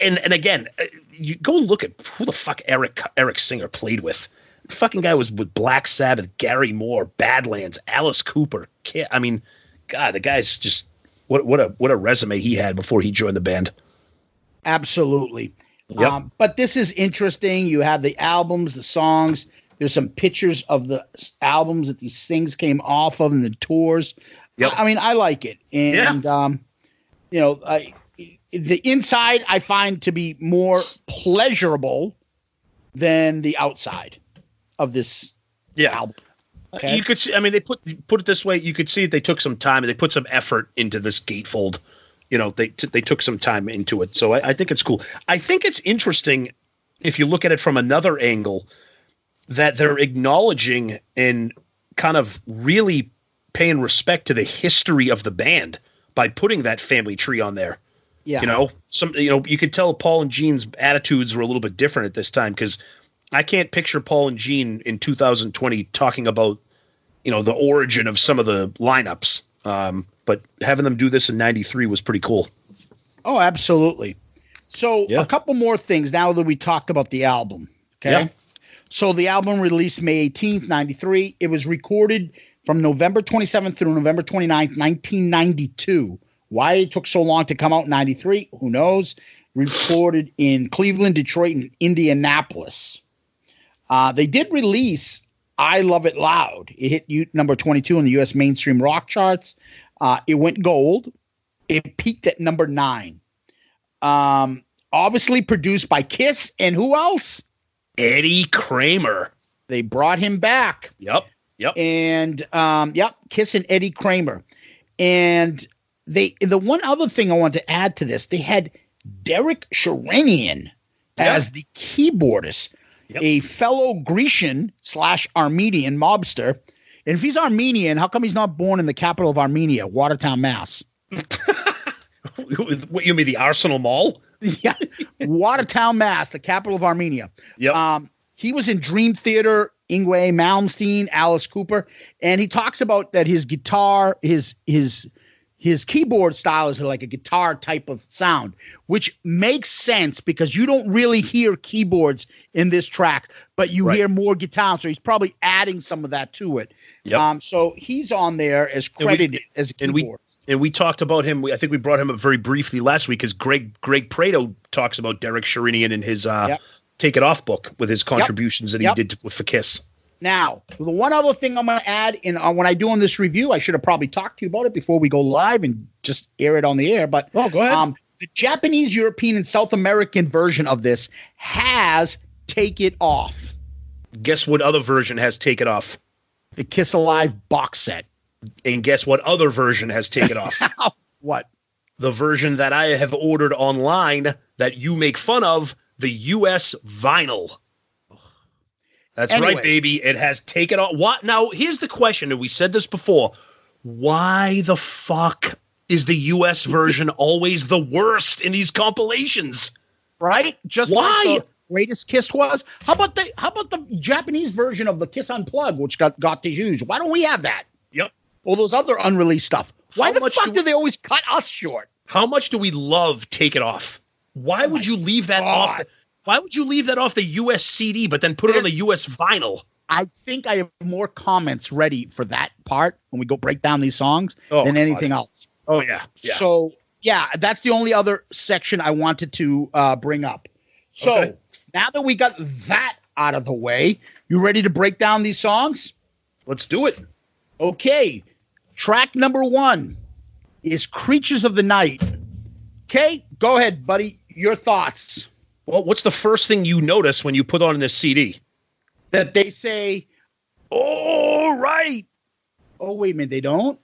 And again, you go and look at who the fuck Eric Singer played with. The fucking guy was with Black Sabbath, Gary Moore, Badlands, Alice Cooper. I mean, God, the guy's just what a resume he had before he joined the band. Absolutely. Yep. But this is interesting. You have the albums, the songs. There's some pictures of the albums that these things came off of and the tours. Yep. I mean, I like it. And, the inside I find to be more pleasurable than the outside of this album. Okay? You could see, I mean, they put it this way. You could see that they took some time and they put some effort into this gatefold. They took some time into it. So I think it's cool. I think it's interesting if you look at it from another angle that they're acknowledging and kind of really paying respect to the history of the band by putting that family tree on there. Yeah. You could tell Paul and Gene's attitudes were a little bit different at this time because I can't picture Paul and Gene in 2020 talking about, the origin of some of the lineups. But having them do this in 93 was pretty cool. Oh, absolutely. So a couple more things now that we talked about the album. Okay. Yeah. So the album released May 18th, 93. It was recorded from November 27th through November 29th, 1992. Why it took so long to come out in 93, who knows? Recorded in Cleveland, Detroit, and Indianapolis. They did release I Love It Loud. It hit number 22 in the U.S. mainstream rock charts. It went gold. It peaked at number 9. Obviously produced by Kiss and who else? Eddie Kramer. They brought him back. Yep. And Kiss and Eddie Kramer. And the one other thing I want to add to this, they had Derek Sherinian as the keyboardist, a fellow Grecian / Armenian mobster. And if he's Armenian, how come he's not born in the capital of Armenia, Watertown, Mass? What, you mean the Arsenal Mall? Yeah, Watertown, Mass, the capital of Armenia. Yep. He was in Dream Theater, Yngwie Malmsteen, Alice Cooper, and he talks about that his guitar, his keyboard style is like a guitar type of sound, which makes sense because you don't really hear keyboards in this track, but you hear more guitar. So he's probably adding some of that to it. Yep. So he's on there as credited as a keyboard. And we talked about him. I think we brought him up very briefly last week because Greg Prato talks about Derek Sherinian in his Take It Off book with his contributions that he did for Kiss. Now, the one other thing I'm going to add when I do on this review, I should have probably talked to you about it before we go live and just air it on the air. But go ahead. The Japanese, European, and South American version of this has Take It Off. Guess what other version has Take It Off? The Kiss Alive box set. And guess what other version has Take It Off? What? The version that I have ordered online that you make fun of, the US vinyl. That's right, baby. It has Take It Off. What? Now, here's the question, and we said this before. Why the fuck is the US version always the worst in these compilations? Right? Just why? Like the greatest Kiss was. How about the Japanese version of the Kiss Unplugged, which got to use? Why don't we have that? Yep. All those other unreleased stuff. Why the fuck do they always cut us short? How much do we love Take It Off? Why would you leave that off? Why would you leave that off the US CD, but then put it on the US vinyl? I think I have more comments ready for that part when we go break down these songs than anything else. Oh, yeah. So, that's the only other section I wanted to bring up. So, now that we got that out of the way, you ready to break down these songs? Let's do it. Okay. Track number 1 is Creatures of the Night. Okay, go ahead, buddy. Your thoughts. Well, what's the first thing you notice when you put on this CD? That they say, all right. Oh, wait a minute. They don't?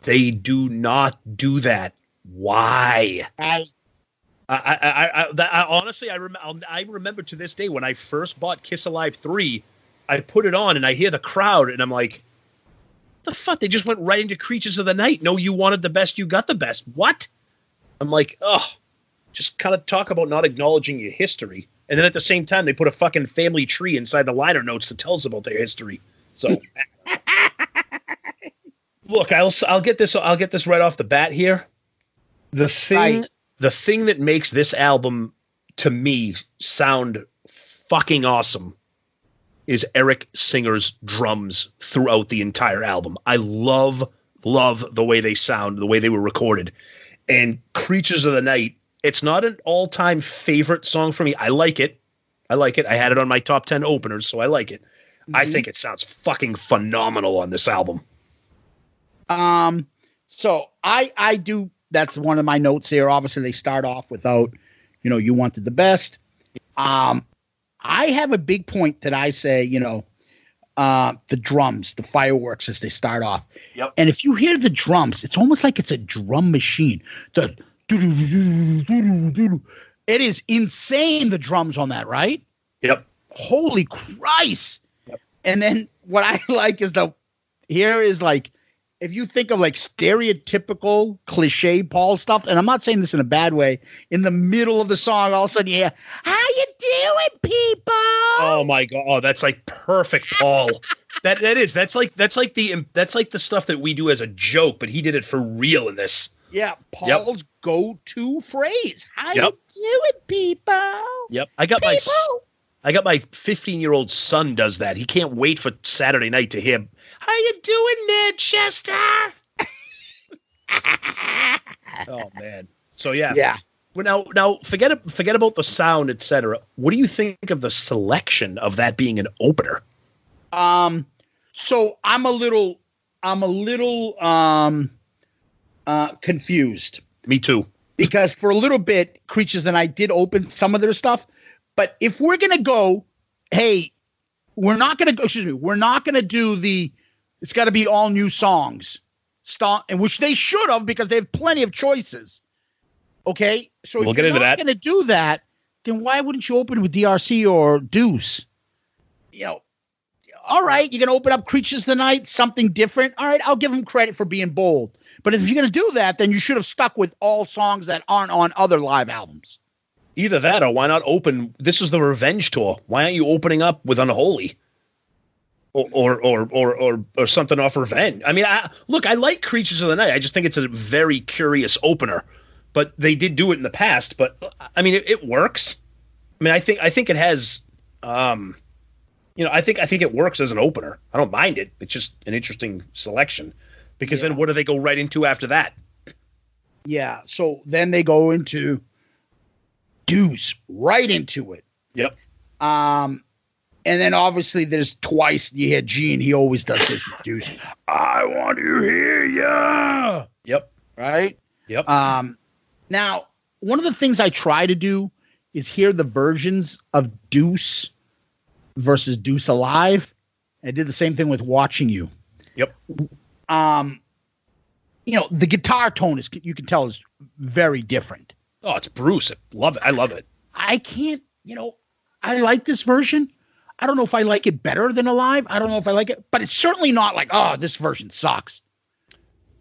They do not do that. Why? I honestly, I remember to this day when I first bought Kiss Alive 3, I put it on and I hear the crowd and I'm like, the fuck? They just went right into Creatures of the Night. No, you wanted the best, you got the best. What? I'm like, just kind of talk about not acknowledging your history. And then at the same time, they put a fucking family tree inside the liner notes to tell us about their history. So, look, I'll get this right off the bat here. The the thing that makes this album to me sound fucking awesome is Eric Singer's drums throughout the entire album. I love the way they sound, the way they were recorded. And Creatures of the Night, it's not an all-time favorite song for me. I like it. I had it on my top 10 openers, so I like it. Mm-hmm. I think it sounds fucking phenomenal on this album. So I do, that's one of my notes here. Obviously they start off without, You Wanted the Best. I have a big point that I say, the drums, the fireworks as they start off. Yep. And if you hear the drums, it's almost like it's a drum machine. It is insane, the drums on that, right? Yep. Holy Christ. Yep. And then what I like is if you think of like stereotypical cliche Paul stuff, and I'm not saying this in a bad way, in the middle of the song, all of a sudden you hear, how you doing, people? Oh my God. Oh, that's like perfect Paul. That's like the stuff that we do as a joke, but he did it for real in this. Yeah, Paul's go-to phrase. How you doing, people? Yep. I got my 15-year-old son does that. He can't wait for Saturday night to hear, how you doing there, Chester? Oh man. So yeah. Yeah. Well, now forget about the sound, etc. What do you think of the selection of that being an opener? So I'm a little confused. Me too. Because for a little bit, Creatures of the Night did open some of their stuff. But if we're going to go, hey, we're not going to do it's got to be all new songs. And which they should have, because they have plenty of choices. Okay? So we'll if get you're into not that. going to do that, then why wouldn't you open with DRC or Deuce? All right, you're going to open up Creatures of the Night, something different. All right, I'll give them credit for being bold. But if you're going to do that, then you should have stuck with all songs that aren't on other live albums. Either that, or why not open? This is the Revenge tour. Why aren't you opening up with Unholy, or something off Revenge? I mean, I like Creatures of the Night. I just think it's a very curious opener. But they did do it in the past. But I mean, it works. I mean, I think it has. I think it works as an opener. I don't mind it. It's just an interesting selection. Because then what do they go right into after that? Yeah. So then they go into Deuce, right into it. Yep. And then obviously there's twice you hear Gene. He always does this with Deuce. I want to hear ya. Yep. Right? Yep. Now, one of the things I try to do is hear the versions of Deuce versus Deuce Alive. I did the same thing with Watching You. Yep. The guitar tone you can tell is very different. Oh, it's Bruce. I love it. I can't, I like this version. I don't know if I like it better than Alive. I don't know if I like it, but it's certainly not like, oh, this version sucks.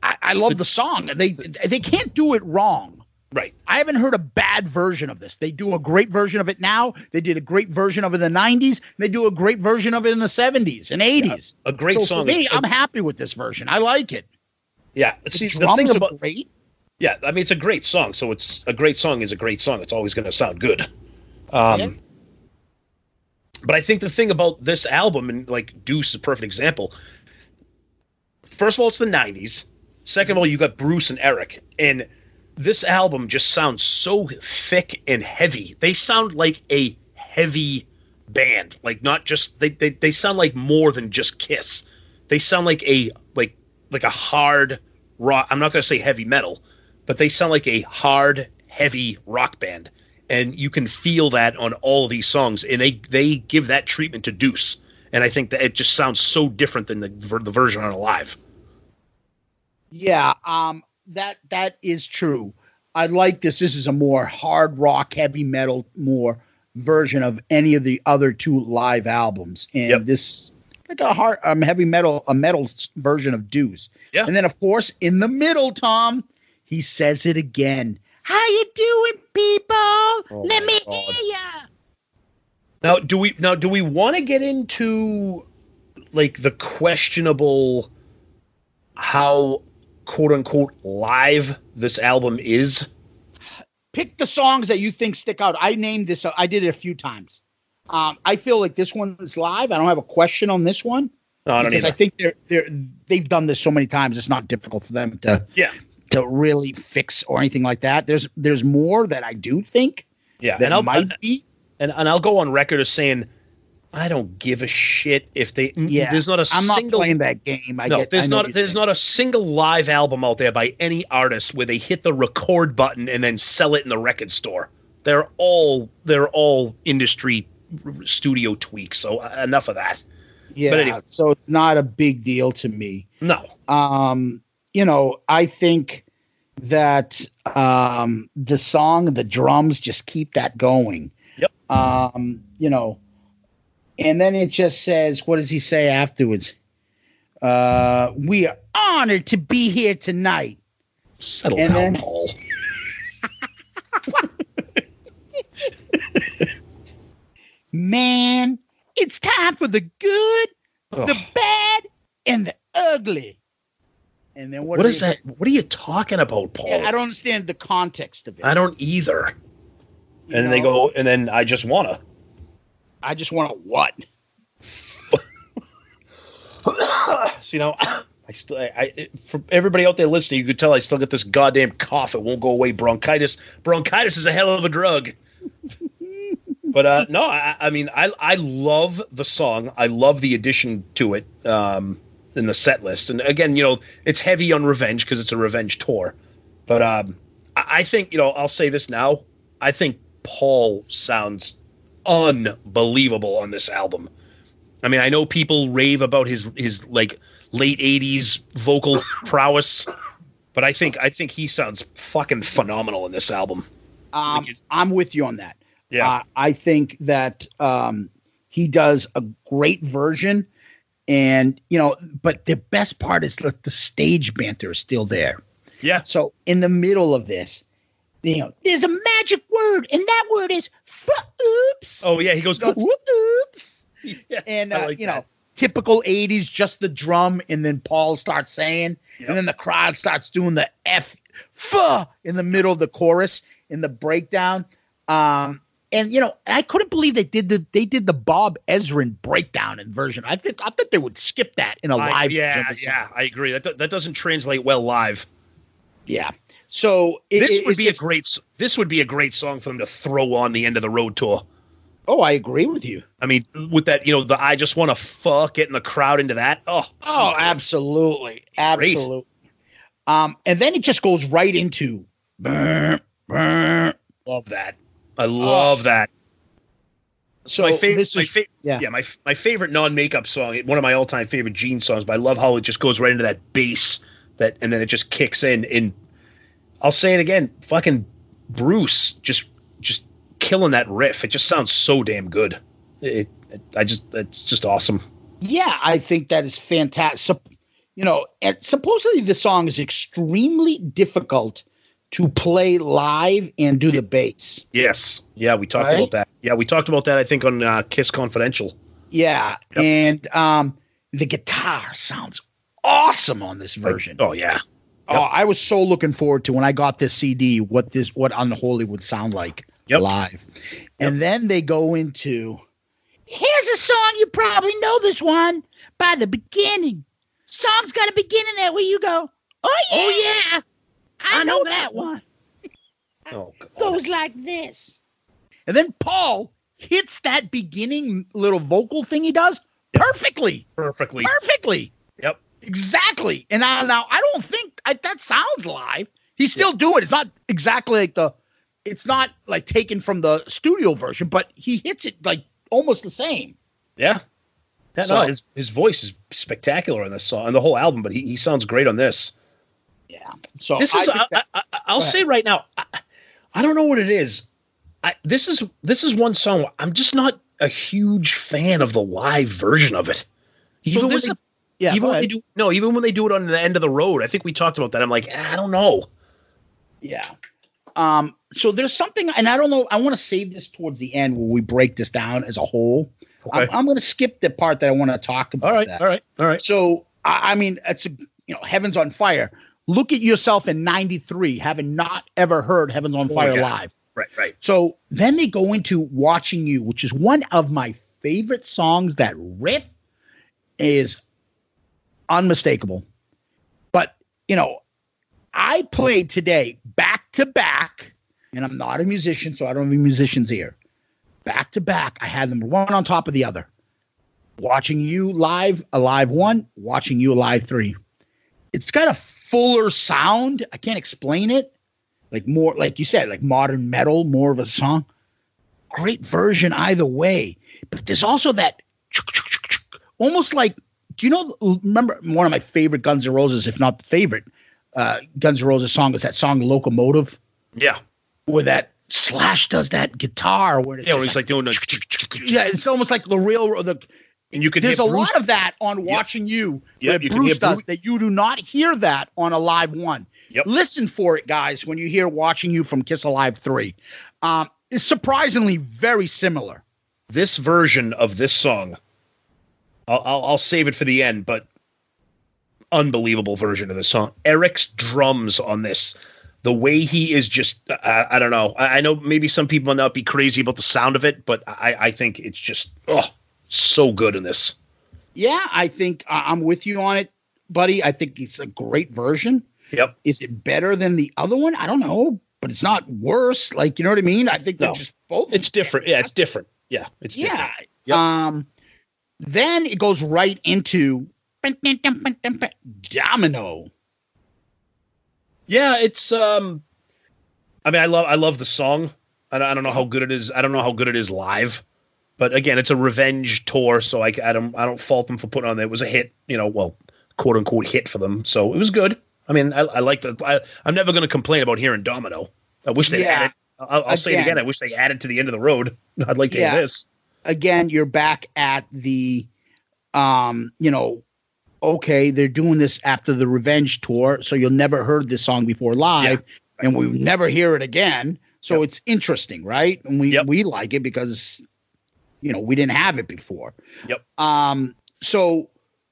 I love the song. They can't do it wrong. Right. I haven't heard a bad version of this. They do a great version of it now. They did a great version of it in the 90s. They do a great version of it in the 70s and 80s. Yeah, a great song. For me, I'm happy with this version. I like it. Yeah. See, the thing about great. Yeah, I mean, it's a great song. So it's a great song is a great song. It's always going to sound good. But I think the thing about this album, and like Deuce is a perfect example. First of all, it's the 90s. Second of all, you got Bruce and Eric. And this album just sounds so thick and heavy. They sound like a heavy band. Like not just they sound like more than just Kiss. They sound like a hard rock. I'm not going to say heavy metal, but they sound like a hard, heavy rock band. And you can feel that on all of these songs. And they give that treatment to Deuce. And I think that it just sounds so different than the version on Alive. Yeah, that is true. I like this. This is a more hard rock, heavy metal, more version of any of the other two live albums. And this like a hard heavy metal, a metal version of Deuce. Yeah. And then of course in the middle, Tom, he says it again. How you doing, people? Oh, let me hear ya. Now, do we want to get into like the questionable how quote unquote live this album is? pick the songs that you think stick out. I named this. I did it a few times. I feel like this one is live. I don't have a question on this one. No, I don't because either. I think they've done this so many times. It's not difficult for them to really fix or anything like that. There's more that I do think. Yeah, that might be. And I'll go on record as saying I don't give a shit if they. Yeah, there's not a I'm single. not playing that game. There's not a single live album out there by any artist where they hit the record button and then sell it in the record store. They're all industry studio tweaks. So enough of that. Yeah, but anyway. So it's not a big deal to me. No. I think that the song, the drums just keep that going. Yep. And then it just says, what does he say afterwards? We are honored to be here tonight. Settle down, Paul. Man, it's time for the good, the bad, and the ugly. And then what is that? What are you talking about, Paul? Yeah, I don't understand the context of it. I don't either. They go, and then I just wanna what? So, for everybody out there listening, you could tell I still got this goddamn cough. It won't go away. Bronchitis is a hell of a drug. But no, I love the song. I love the addition to it in the set list. And again, it's heavy on revenge because it's a revenge tour. But I think, I'll say this now. I think Paul sounds unbelievable on this album. I mean, I know people rave about his like late 80s vocal prowess, but I think he sounds fucking phenomenal in this album. I'm with you on that. Yeah. I think that he does a great version, and but the best part is that the stage banter is still there. Yeah. So in the middle of this, there's a magic word, and that word is oops. Oh yeah, he goes oops. Yeah, and I like typical 80s, just the drum, and then Paul starts saying, Yep. and then the crowd starts doing the F in the middle of the chorus in the breakdown. And I couldn't believe they did the Bob Ezrin breakdown in version. I thought they would skip that in a live version. Yeah, I agree. That doesn't translate well live. Yeah. So this would be a great song for them to throw on the end of the road tour. Oh, I agree with you. I mean, with that, the I just want to fuck, getting the crowd into that. Oh, absolutely. Absolutely. And then it just goes right into love that. I love that. So my favorite non-makeup song, one of my all-time favorite Gene songs, but I love how it just goes right into that bass and then it just kicks in. And I'll say it again, fucking Bruce just killing that riff. It just sounds so damn good. It's just awesome. Yeah, I think that is fantastic. And supposedly the song is extremely difficult to play live and do the bass. Yes. Yeah, we talked about that. Yeah, we talked about that, I think, on Kiss Confidential. Yeah. Yep. And the guitar sounds awesome on this version. Oh, yeah. Yep. Oh, I was so looking forward to when I got this CD, what Unholy would sound like live. And then they go into, here's a song, you probably know this one, by the beginning. Song's got a beginning there where you go, oh yeah. I know that one. Oh, God. Goes like this. And then Paul hits that beginning little vocal thing he does perfectly. Yep. Exactly. And now I don't think that sounds live. He's still doing it. It's not exactly like it's not like taken from the studio version, but he hits it like almost the same. Yeah. His voice is spectacular on this song, on the whole album, but he sounds great on this. Yeah. So this is I'll say right now, I don't know what it is. This is one song I'm just not a huge fan of the live version of it. Even when they do it on the end of the road. I think we talked about that. I'm like, I don't know. Yeah. So there's something, and I don't know. I want to save this towards the end where we break this down as a whole. Okay. I'm going to skip the part that I want to talk about. All right. So I mean, it's Heaven's on Fire. look at yourself in 93, having not ever heard Heaven's on Fire live. Right. So then they go into Watching You, which is one of my favorite songs. That riff is unmistakable. But, I played today back to back, and I'm not a musician, so I don't have any musicians here. Back to back, I had them one on top of the other. Watching You live, a live 1, Watching You a live 3. It's got a fuller sound. I can't explain it. Like more, like you said, like modern metal, more of a song. Great version either way. But there's also that almost like, remember one of my favorite Guns N' Roses, if not the favorite Guns N' Roses song, is that song Locomotive? Yeah. Where that Slash does that guitar. Where it's he's like doing yeah, it's almost like the real, and you could there's a lot of that on Watching You. Yep, Bruce does that. You do not hear that on a live 1. Yep. Listen for it, guys, when you hear Watching You from Kiss Alive 3. It's surprisingly very similar. This version of this song, I'll save it for the end, but unbelievable version of the song. Eric's drums on this, the way he is just, I don't know. I know maybe some people will not be crazy about the sound of it, but I think it's just, so good in this. Yeah, I think I'm with you on it, buddy. I think it's a great version. Yep. Is it better than the other one? I don't know, but it's not worse. Like, you know what I mean? I think they're just both. It's different. Yeah, it's different. Yeah, it's different. Yep. Then it goes right into Domino. Yeah, it's I mean, I love the song. I don't know how good it is. I don't know how good it is live. But again, it's a revenge tour, so I don't fault them for putting on there. It was a hit, quote unquote hit for them. So it was good. I mean, I like I'm never going to complain about hearing Domino. I wish they added. I'll say it again. I wish they added to the End of the Road. I'd like to hear this. Again, you're back at the, okay, they're doing this after the revenge tour, so you'll never heard this song before live, and we never hear it again. So it's interesting, right? And we like it because, we didn't have it before. Yep. So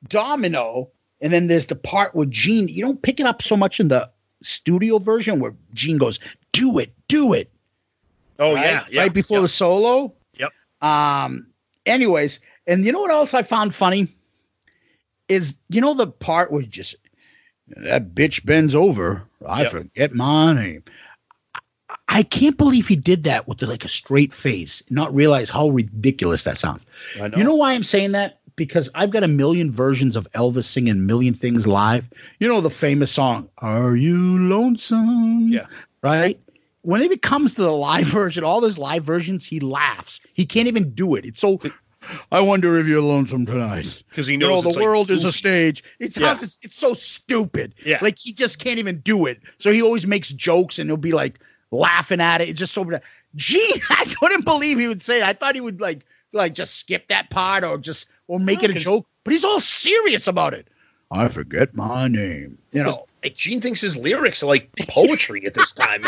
Domino, and then there's the part where Gene, you don't pick it up so much in the studio version where Gene goes, do it. Oh, right? yeah. Right before the solo. Yep. Anyways, and you know what else I found funny is, the part where just that bitch bends over. I forget my name. I can't believe he did that with a straight face, and not realize how ridiculous that sounds. I know. You know why I'm saying that? Because I've got a million versions of Elvis singing a million things live. The famous song, "Are You Lonesome?" Yeah. Right? When it comes to the live version, all those live versions, he laughs. He can't even do it. It's so, I wonder if you're lonesome tonight. Because he knows the world is a stage. It sounds, it's so stupid. Yeah. Like he just can't even do it. So he always makes jokes and he'll be like laughing at it. It's just so, gee, I couldn't believe he would say it. I thought he would like just skip that part or make it a joke. But he's all serious about it. I forget my name. Gene thinks his lyrics are like poetry at this time.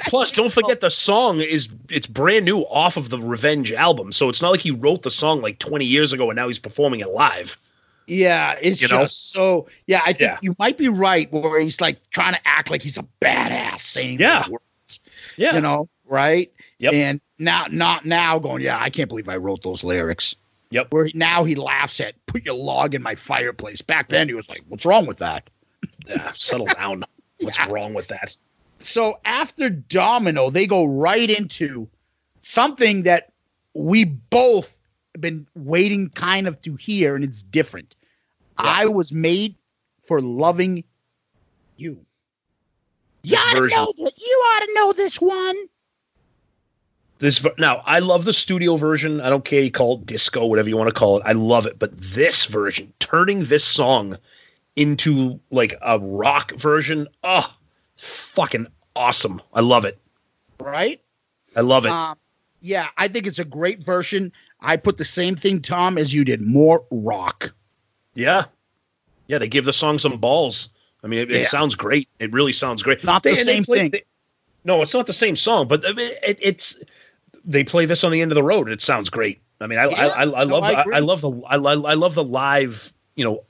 Plus, don't forget the song it's brand new off of the Revenge album. So it's not like he wrote the song like 20 years ago and now he's performing it live. Yeah, it's just so. Yeah, I think you might be right where he's like trying to act like he's a badass saying those words. Yeah. Right? Yep. And not now going, I can't believe I wrote those lyrics. Yep. Where now he laughs at, put your log in my fireplace. Back then he was like, what's wrong with that? Yeah, settle down. What's wrong with that? So after Domino, they go right into something that we both have been waiting kind of to hear, and it's different. Yeah. I Was Made for Loving You. You ought to know this one. Now, I love the studio version. I don't care. You call it disco, whatever you want to call it. I love it. But this version, turning this song into like a rock version, fucking awesome. I love it. Right? I love it. Yeah, I think it's a great version. I put the same thing, Tom, as you did. More rock. Yeah. Yeah, they give the song some balls. I mean, it sounds great. It really sounds great. Not the same thing. No, it's not the same song, but it's they play this on the End of the Road. It sounds great. I mean, I love the live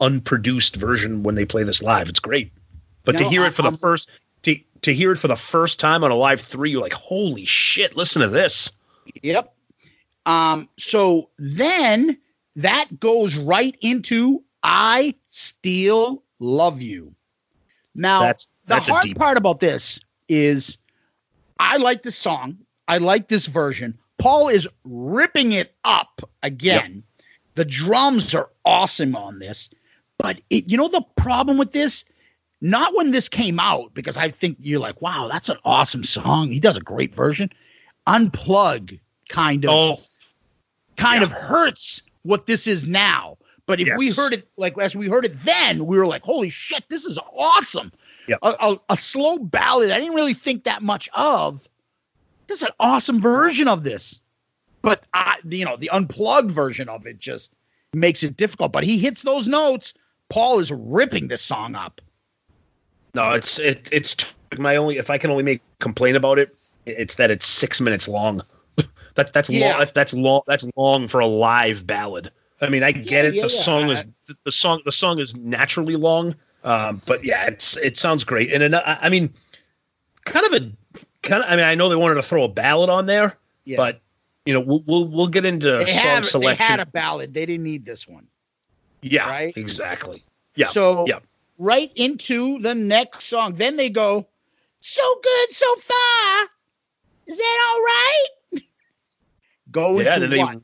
unproduced version when they play this live. It's great. But to hear it for the first to hear it for the first time on a live 3, you're like, holy shit, listen to this. Yep. So then that goes right into I Still Love You. Now, that's the hard part about this is I like this song. I like this version. Paul is ripping it up again. Yep. The drums are awesome on this. But the problem with this, not when this came out, because I think you're like, wow, that's an awesome song. He does a great version. Unplug kind of hurts what this is now. But if we heard it as we heard it then, we were like, holy shit, this is awesome. Yep. A slow ballad I didn't really think that much of. This is an awesome version of this. But the unplugged version of it just makes it difficult. But he hits those notes. Paul is ripping this song up. No, it's my only. If I can only make a complaint about it, it's that it's 6 minutes long. That's long. That's long. That's long for a live ballad. I mean, I get it. The song is naturally long. But yeah, it sounds great. And I mean, I know they wanted to throw a ballad on there, but we'll get into song selection. They had a ballad. They didn't need this one. Yeah, right. Exactly. Yeah. So right into the next song. Then they go, so good so far. Is that all right? Go into what?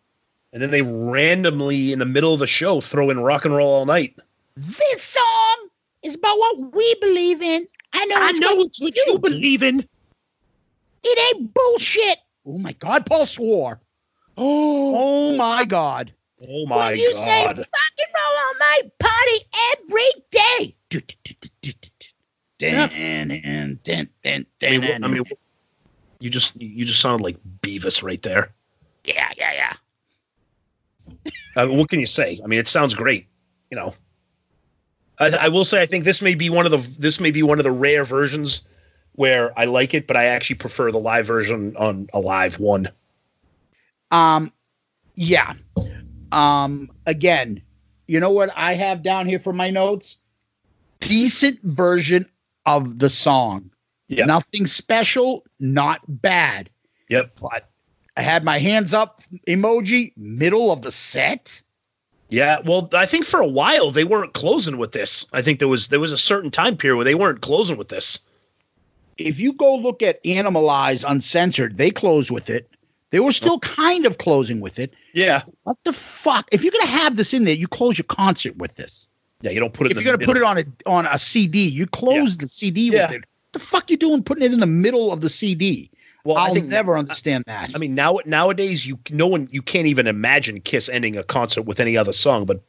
And then they randomly in the middle of the show throw in Rock and Roll All Night. This song is about what we believe in. I know it's what you believe in. It ain't bullshit. Oh my God, Paul swore. Oh my God. Oh my God. When you say rock and roll all night, party every day. I mean, you just sounded like Beavis right there. Yeah. What can you say? I mean, it sounds great. I will say I think this may be one of the rare versions where I like it, but I actually prefer the live version on a live one. Yeah. Again, you know what I have down here for my notes? Decent version of the song. Yep. Nothing special, not bad. Yep. But I had my hands up emoji, middle of the set. Yeah, well, I think for a while they weren't closing with this. I think there was a certain time period where they weren't closing with this. If you go look at Animalize Uncensored, they closed with it. They were still kind of closing with it. Yeah. What the fuck? If you're going to have this in there, you close your concert with this. Yeah, you don't put it if you're going to put it on a CD, you close the CD with it. What the fuck you doing putting it in the middle of the CD? Well, I'll never understand that. I mean, nowadays you can't even imagine Kiss ending a concert with any other song. But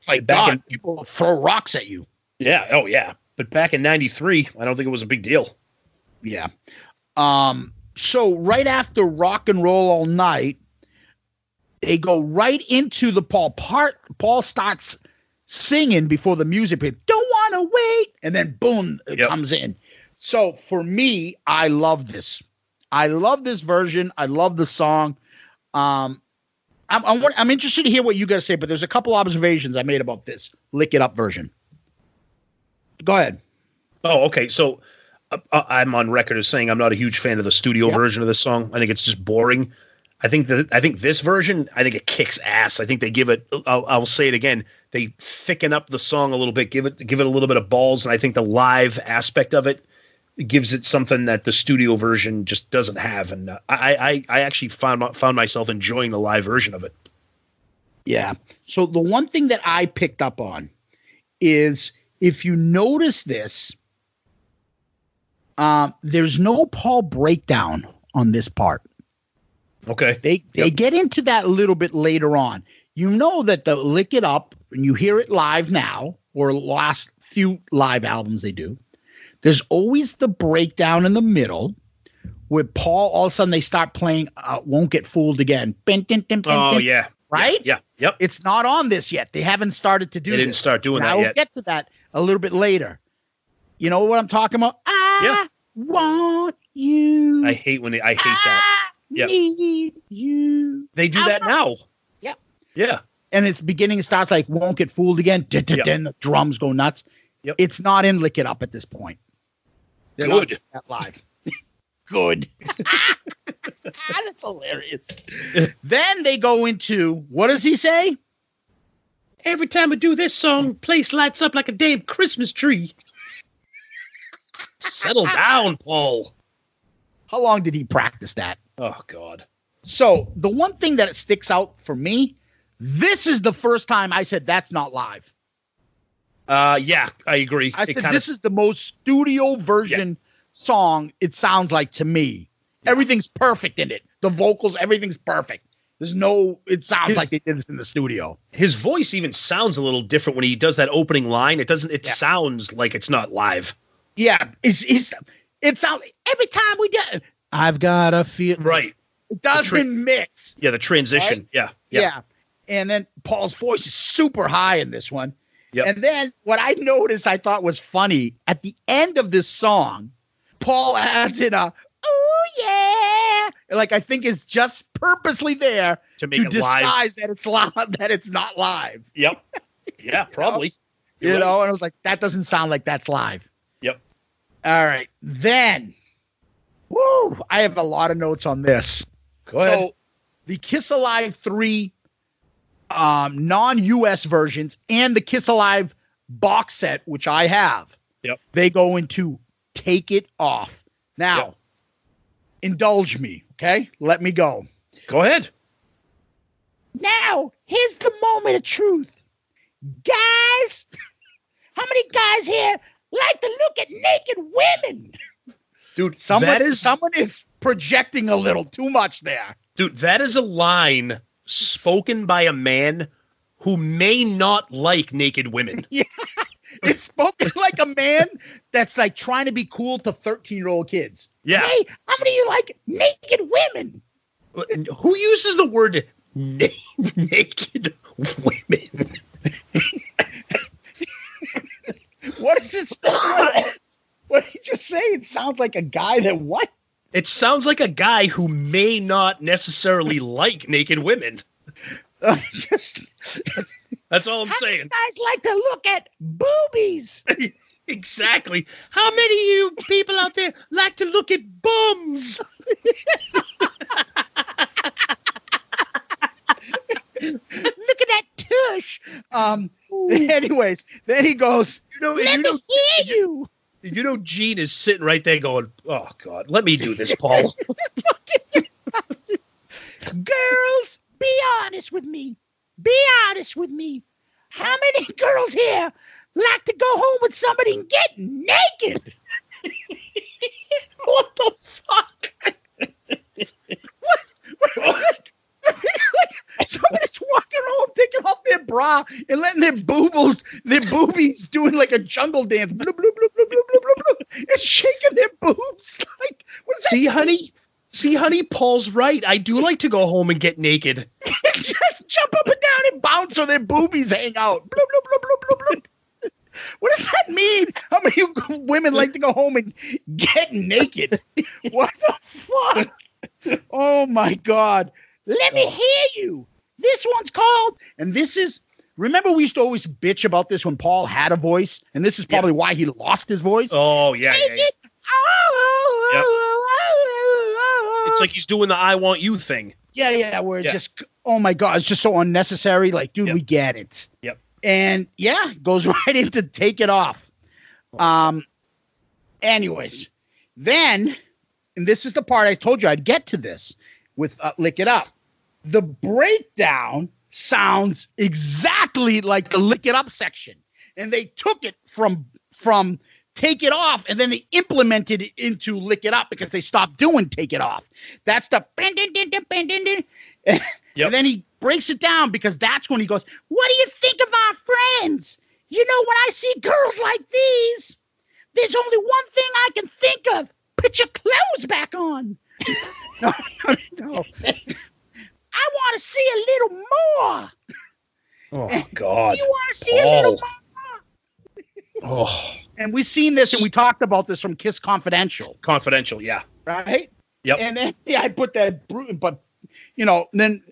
people throw rocks at you. Yeah. Oh yeah. But back in '93, I don't think it was a big deal. Yeah. So right after Rock and Roll All Night, they go right into the Paul part. Paul starts singing before the music hits. Don't want to wait, and then boom, it comes in. So for me, I love this. I love this version. I love the song. I'm interested to hear what you guys say, but there's a couple observations I made about this Lick It Up version. Go ahead. Oh, okay. So I'm on record as saying I'm not a huge fan of the studio version of this song. I think it's just boring. I think this version, I think it kicks ass. I think they give it. I'll say it again. They thicken up the song a little bit, give it a little bit of balls, and I think the live aspect of it gives it something that the studio version just doesn't have. And I actually found myself enjoying the live version of it. Yeah. So the one thing that I picked up on is if you notice this, there's no Paul breakdown on this part. Okay. They get into that a little bit later on. You know that the Lick It Up, and you hear it live now, or last few live albums they do, there's always the breakdown in the middle where Paul, all of a sudden they start playing Won't Get Fooled Again. Oh, yeah. Right? Yeah. Yep. It's not on this yet. They haven't started to do They didn't start doing that yet. yet. I'll get to that a little bit later. You know what I'm talking about? I want you. I hate that. Need you. They do that now. Yep. Yeah. and its beginning starts like Won't Get Fooled Again. Then the drums go nuts. Yep. It's not in Lick It Up at this point. They're Good. not live. Good. That's hilarious. Then they go into, what does he say? Every time I do this song, place lights up like a damn Christmas tree. Settle down, Paul. How long did he practice that? Oh, God. So the one thing that sticks out for me, this is the first time I said that's not live. Yeah, I agree. I said this is the most studio version song it sounds like to me. Yeah. Everything's perfect in it. The vocals, everything's perfect. It sounds like they did this in the studio. His voice even sounds a little different when he does that opening line. It sounds like it's not live. Yeah. It sounds every time we do it, I've got a feel. Right. It doesn't mix. Yeah, the transition. Right? Yeah. And then Paul's voice is super high in this one. Yep. And then what I noticed I thought was funny, at the end of this song, Paul adds in a, oh, yeah. Like, I think it's just purposely there to disguise that it's live, that it's not live. Yep. Yeah, probably. You know, and I was like, that doesn't sound like that's live. Yep. All right. Then, I have a lot of notes on this. Go ahead. So, the Kiss Alive 3 non-US versions and the Kiss Alive box set, which I have, they go into Take It Off. Now, indulge me, okay? Let me go. Go ahead. Now, here's the moment of truth. Guys, how many guys here like to look at naked women? Dude, someone is projecting a little too much there. Dude, that is a line spoken by a man who may not like naked women. Yeah. It's spoken like a man that's like trying to be cool to 13-year-old kids. Yeah. Hey, how many of you like naked women? Who uses the word naked women? What is it? What did you just say? It sounds like a guy that what? It sounds like a guy who may not necessarily like naked women. That's all I'm saying. Guys like to look at boobies. Exactly. How many of you people out there like to look at bums? Look at that tush. Anyways, then he goes, let me hear you. You know, Gene is sitting right there going, oh, God, let me do this, Paul. Girls, be honest with me. Be honest with me. How many girls here like to go home with somebody and get naked? What the fuck? What? Somebody's walking home, taking off their bra and letting their boobies doing like a jungle dance. Bloop, bloop, bloop, bloop, bloop, bloop, bloop, and shaking their boobs. Like, what is that? See, honey, Paul's right. I do like to go home and get naked. Just jump up and down and bounce so their boobies hang out. Bloop, bloop, bloop, bloop, bloop, bloop. What does that mean? How many of you women like to go home and get naked? What the fuck? Oh, my God. Let me hear you. This one's called, and this is, remember we used to always bitch about this when Paul had a voice, and this is probably why he lost his voice. Oh, yeah. Yep. It's like he's doing the I want you thing. Yeah, where it just, oh my God, it's just so unnecessary. Like, dude, we get it. Yep. And goes right into Take It Off. Anyways, then, and this is the part I told you I'd get to this with Lick It Up. The breakdown sounds exactly like the Lick It Up section. And they took it from Take It Off, and then they implemented it into Lick It Up because they stopped doing Take It Off. That's the and then he breaks it down because that's when he goes, what do you think of our friends? You know, when I see girls like these, there's only one thing I can think of. Put your clothes back on. No. I want to see a little more. Oh, God. You want to see a little more? Oh. And we've seen this, and we talked about this from Kiss Confidential. Confidential, yeah. Right? Yep. And then I put that, but, then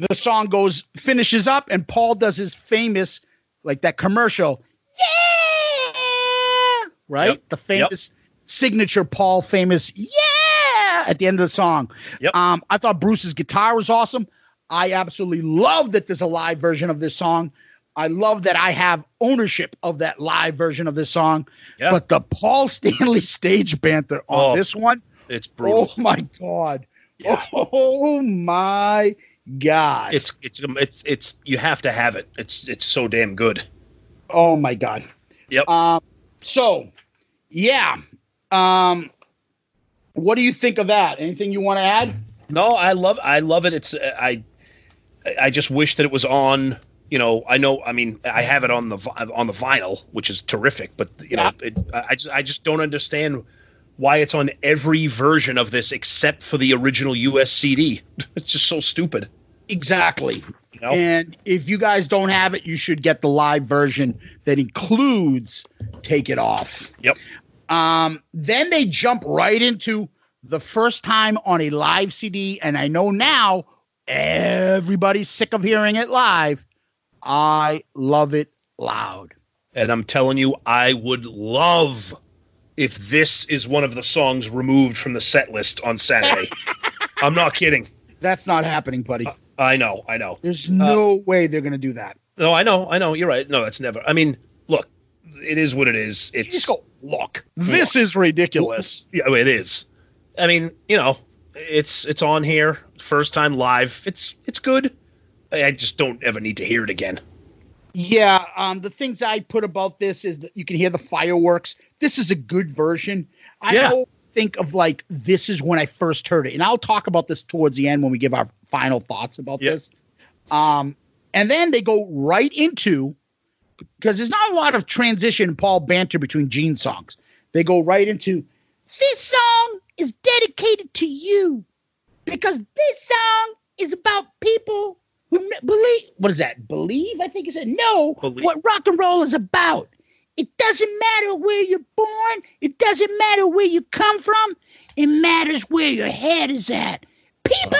the song finishes up, and Paul does his famous, like that commercial, yeah, right? Yep. The famous signature Paul famous, yeah, at the end of the song. Yep. I thought Bruce's guitar was awesome. I absolutely love that there's a live version of this song. I love that I have ownership of that live version of this song. Yeah. But the Paul Stanley stage banter on this one, it's brutal. Oh my God. Yeah. Oh my God. It's you have to have it. It's so damn good. Oh my God. Yep. So yeah. What do you think of that? Anything you want to add? No, I love it. It's I just wish that it was on. I mean, I have it on the vinyl, which is terrific. But I just don't understand why it's on every version of this except for the original US CD. It's just so stupid. Exactly. And if you guys don't have it, you should get the live version that includes Take It Off. Yep. Then they jump right into the first time on a live CD, and I know now everybody's sick of hearing it live. I Love It Loud. And I'm telling you, I would love if this is one of the songs removed from the set list on Saturday. I'm not kidding. That's not happening, buddy. I know. There's no way they're going to do that. No, I know. You're right. No, that's never. I mean, look, it is what it is. It's just go, look, this is ridiculous. Yeah, it is. I mean, it's on here. First time live. It's good. I just don't ever need to hear it again. Yeah, the things I put about this is that you can hear the fireworks. This is a good version. I always think of like, this is when I first heard it. And I'll talk about this towards the end when we give our final thoughts about this. And then they go right into, because there's not a lot of transition Paul banter between Gene songs. They go right into, this song is dedicated to you because this song is about people who believe, what is that? Believe? I think he said, no, what rock and roll is about. It doesn't matter where you're born. It doesn't matter where you come from. It matters where your head is at. People!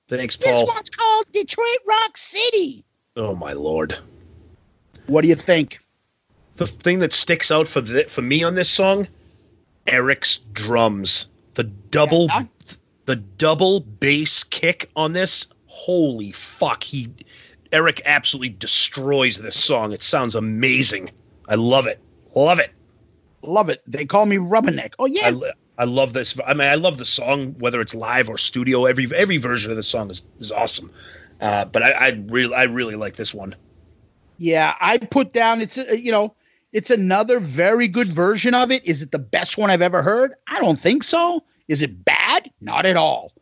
Thanks, Paul. This one's called Detroit Rock City. Oh, my Lord. What do you think? The thing that sticks out for me on this song, Eric's drums. The double bass kick on this. Holy fuck. Eric absolutely destroys this song. It sounds amazing. I love it. Love it. Love it. They call me Rubberneck. Oh, yeah. I love this. I mean, I love the song, whether it's live or studio. Every version of the song is awesome. But I really like this one. Yeah, I put down, it's another very good version of it. Is it the best one I've ever heard? I don't think so. Is it bad? Not at all.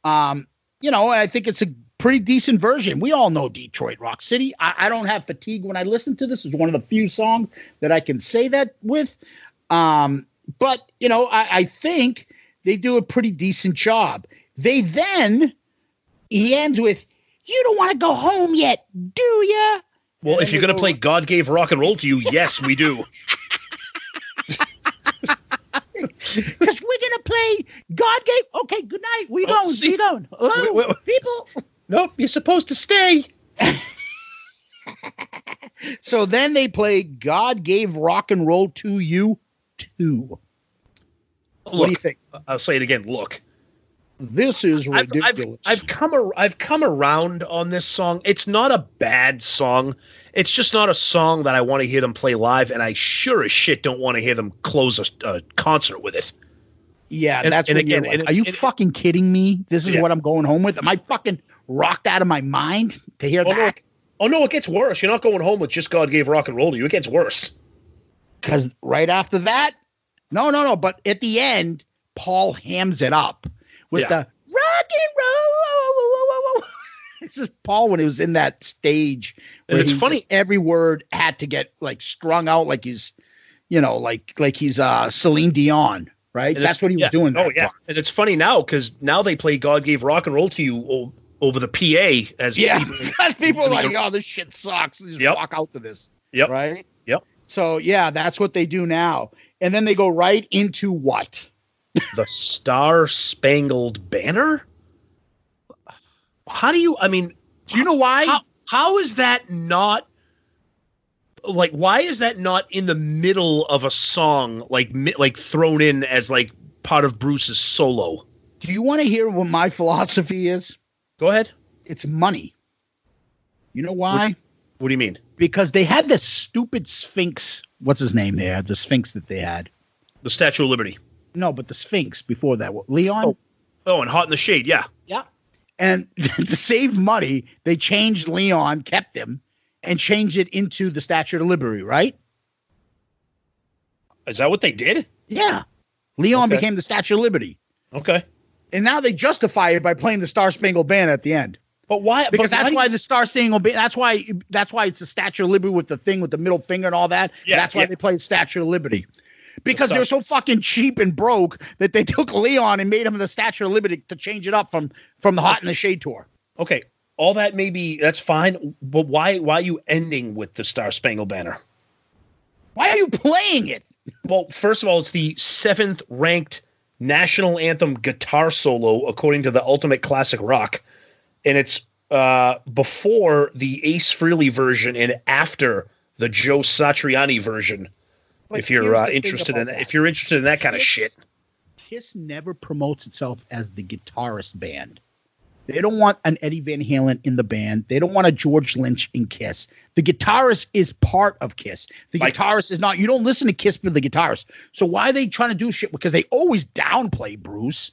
I think it's a pretty decent version. We all know Detroit Rock City. I don't have fatigue when I listen to this. It's one of the few songs that I can say that with. But, I think they do a pretty decent job. He ends with, you don't want to go home yet, do ya? Well, if you're going to play God Gave Rock and Roll to You, yes, we do. Because we're going to play God Gave... Okay, good night. Where you going? Where you going? Hello, people? Nope, you're supposed to stay. So then they play God Gave Rock and Roll to You 2. What do you think? I'll say it again. Look. This is ridiculous. I've come around on this song. It's not a bad song. It's just not a song that I want to hear them play live, and I sure as shit don't want to hear them close a concert with it. Yeah, that's what again. Like, are you fucking kidding me? This is what I'm going home with? Am I fucking rocked out of my mind to hear that? No, it gets worse. You're not going home with Just God Gave Rock and Roll to You. It gets worse. Because right after that, no. But at the end, Paul hams it up with the rock and roll. This is Paul when he was in that stage. And it's funny. Every word had to get like strung out like he's, like he's Celine Dion, right? That's what he was doing. Oh, yeah. And it's funny now because now they play God Gave Rock and Roll to You over the PA as people are like, oh, this shit sucks. Just walk out to this. Yep. Right? Yep. So, yeah, that's what they do now. And then they go right into what? The Star Spangled Banner? How do you? I mean, do you know why? How is that not? Like, why is that not in the middle of a song, like thrown in as like part of Bruce's solo? Do you want to hear what my philosophy is? Go ahead. It's money. You know why? What do you mean? Because they had this stupid Sphinx. What's his name there? The Sphinx that they had. The Statue of Liberty. No, but the Sphinx before that. Leon? Oh, and Hot in the Shade. Yeah. Yeah. And to save money, they changed Leon, kept him, and changed it into the Statue of Liberty, right? Is that what they did? Yeah. Leon became the Statue of Liberty. Okay. And now they justify it by playing the Star Spangled Banner at the end. But why? Because that's why the Star Spangled Banner. That's why it's the Statue of Liberty with the thing with the middle finger and all that. Yeah, that's why they play the Statue of Liberty. Because they're so fucking cheap and broke that they took Leon and made him the Statue of Liberty to change it up from the Hot in the Shade tour. Okay, all that that's fine. But why are you ending with the Star Spangled Banner? Why are you playing it? Well, first of all, it's the 7th ranked national anthem guitar solo according to the Ultimate Classic Rock, and it's before the Ace Frehley version and after the Joe Satriani version. But if you're interested in that, if you're interested in that kind of shit, Kiss never promotes itself as the guitarist band. They don't want an Eddie Van Halen in the band. They don't want a George Lynch in Kiss. The guitarist is part of Kiss. The guitarist is not. You don't listen to Kiss for the guitarist. So why are they trying to do shit? Because they always downplay Bruce.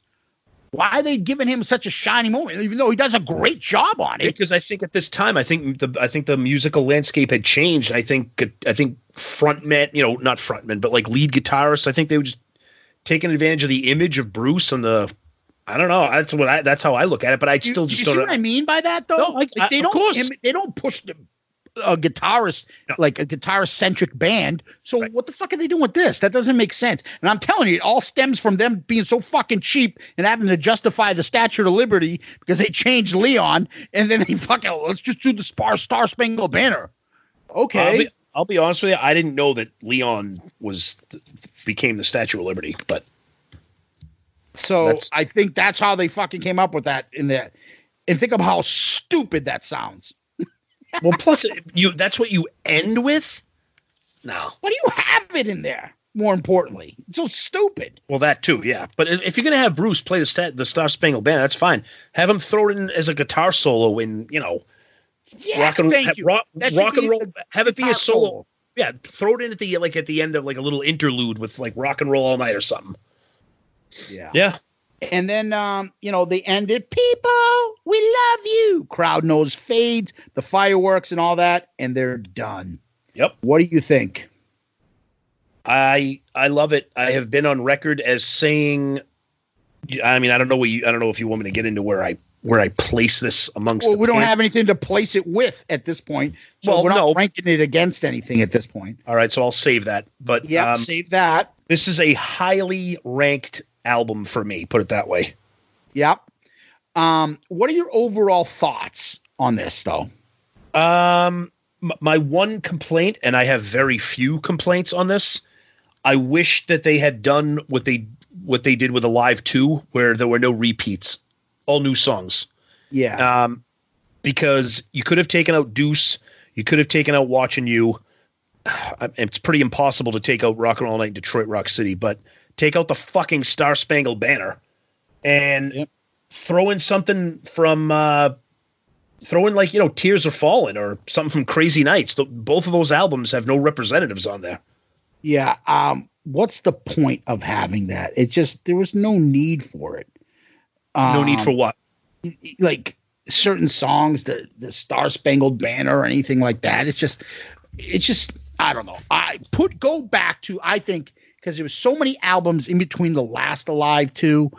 Why are they giving him such a shiny moment, even though he does a great job on it? Because I think at this time, I think the musical landscape had changed. I think frontmen, not frontmen, but like lead guitarists, I think they were just taking advantage of the image of Bruce and I don't know. That's how I look at it. But I still just don't. You see what I mean by that, though? No, they don't push a guitarist, like a guitarist-centric band. So what the fuck are they doing with this? That doesn't make sense. And I'm telling you, it all stems from them being so fucking cheap and having to justify the Statue of Liberty because they changed Leon, and then they let's just do the Star Spangled Banner. Okay. I'll be honest with you. I didn't know that Leon became the Statue of Liberty, but. So I think that's how they fucking came up with that in there. And think of how stupid that sounds. Well, plus that's what you end with? No. Why do you have it in there? More importantly, it's so stupid. Well, that too, yeah. But if you're gonna have Bruce play the Star Spangled Banner, that's fine. Have him throw it in as a guitar solo in, rock and roll. Have it be a solo. Yeah, throw it in at the end of like a little interlude with like Rock and Roll All Night or something. Yeah. Yeah. And then, they ended, people, we love you. Crowd nose fades, the fireworks and all that, and they're done. Yep. What do you think? I love it. I have been on record as saying, I mean, I don't know if you want me to get into where I place this amongst. Well, we don't have anything to place it with at this point. So we're not ranking it against anything at this point. All right. So I'll save that. But save that. This is a highly ranked album for me, put it that way. Yep. What are your overall thoughts on this, though? My one complaint, and I have very few complaints on this, I wish that they had done what they did with Alive 2, where there were no repeats, all new songs. Yeah. Because you could have taken out Deuce, you could have taken out Watching You. It's pretty impossible to take out Rock and Roll Night in Detroit Rock City, but take out the fucking Star Spangled Banner and throw in something from Tears Are Falling or something from Crazy Nights. Both of those albums have no representatives on there. Yeah. What's the point of having that? There was no need for it. No need for what? Like certain songs, the Star Spangled Banner or anything like that. It's just, I don't know. Go back to, I think, because there was so many albums in between the last Alive 2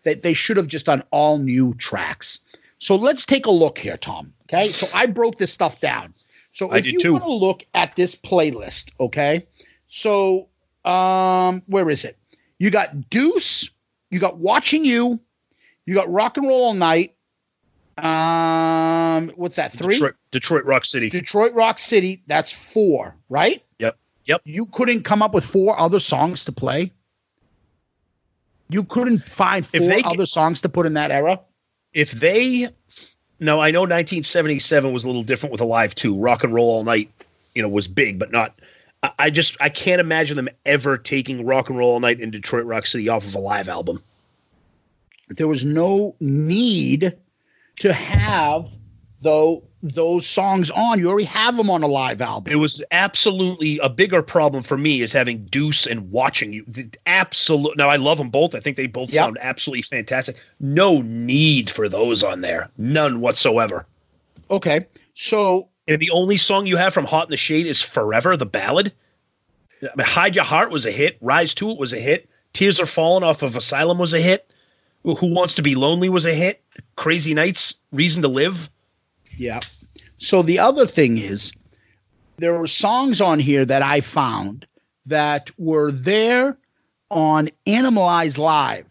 that they should have just done all new tracks. So let's take a look here, Tom. Okay. So I broke this stuff down. So if you want to look at this playlist, okay. So where is it? You got Deuce, you got Watching You, you got Rock and Roll All Night. What's that? 3? Detroit Rock City. Detroit Rock City. That's 4, right? Yep. You couldn't come up with 4 other songs to play? You couldn't find 4 other songs to put in that era? If they No, I know 1977 was a little different with Alive 2. Rock and Roll All Night, was big, but not. I can't imagine them ever taking Rock and Roll All Night in Detroit Rock City off of a live album. There was no need to have those songs on. You already have them on a live album. It was absolutely a bigger problem for me is having Deuce and Watching You. Now, I love them both. I think they both sound absolutely fantastic. No need for those on there. None whatsoever. Okay. So. And the only song you have from Hot in the Shade is Forever, the ballad. I mean, Hide Your Heart was a hit. Rise to It was a hit. Tears Are Falling off of Asylum was a hit. Who Wants to Be Lonely was a hit. Crazy Nights, Reason to Live. Yeah. So the other thing is there were songs on here that I found that were there on Animalize Live.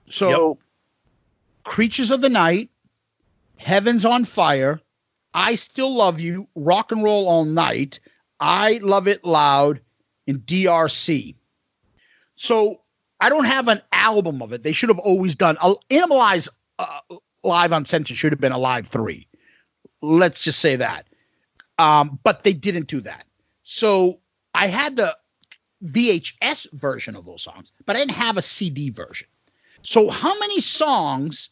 So Creatures of the Night, Heaven's on Fire, I Still Love You, Rock and Roll All Night, I Love It Loud, and DRC. So I don't have an album of it. They should have always done Animalize Live Uncensored should have been a Live 3. Let's just say that. But they didn't do that. So I had the VHS version of those songs, but I didn't have a CD version. So how many songs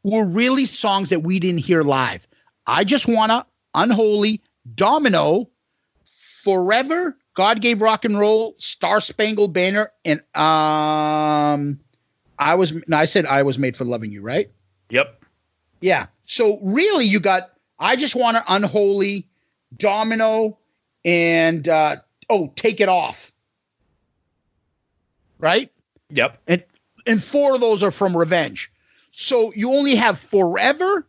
were really songs that we didn't hear live? I Just Wanna, Unholy, Domino, Forever, God Gave Rock and Roll, Star Spangled Banner, and I said I Was Made for Loving You, right? Yep. Yeah. So really you got I Just Wanna, Unholy, Domino, and Take It Off. Right? Yep. And 4 of those are from Revenge. So you only have Forever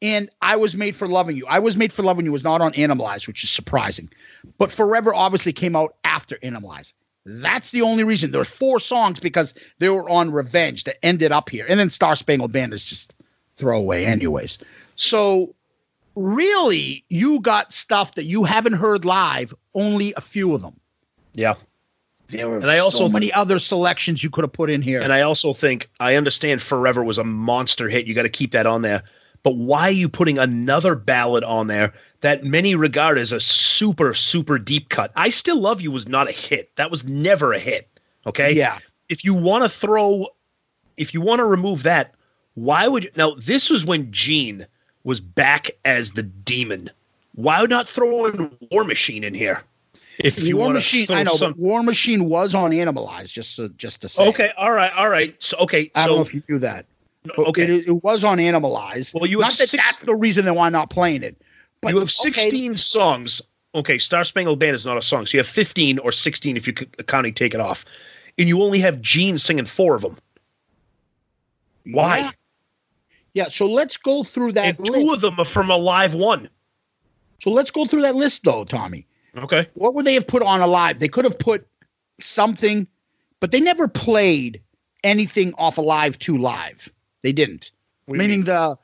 and I Was Made for Loving You. I Was Made for Loving You was not on Animalize, which is surprising. But Forever obviously came out after Animalize. That's the only reason. There were 4 songs because they were on Revenge that ended up here. And then Star Spangled Banner is just throwaway anyways. So really, you got stuff that you haven't heard live, only a few of them. Yeah. There were so many other selections you could have put in here. And I also think, I understand Forever was a monster hit. You got to keep that on there. But why are you putting another ballad on there that many regard as a super, super deep cut? I Still Love You was not a hit. That was never a hit. Okay? Yeah. If you want to remove that, why would you? Now, this was when Gene was back as the demon. Why not throw in War Machine in here? If you War want Machine, to I know, some... but War Machine was on Animalize, just to say. Okay, all right. So, okay, I don't know if you do that. Okay, it was on Animalize. Well, you not have that that's the reason they why not playing it. But you have 16 songs. Okay, Star Spangled Banner is not a song, so you have 15 or 16 if you counting Take It Off, and you only have Gene singing 4 of them. Why? Yeah, so let's go through that list. 2 of them are from a live one. So let's go through that list, though, Tommy. Okay. What would they have put on a live? They could have put something, but they never played anything off a Live 2 live. They didn't. Meaning the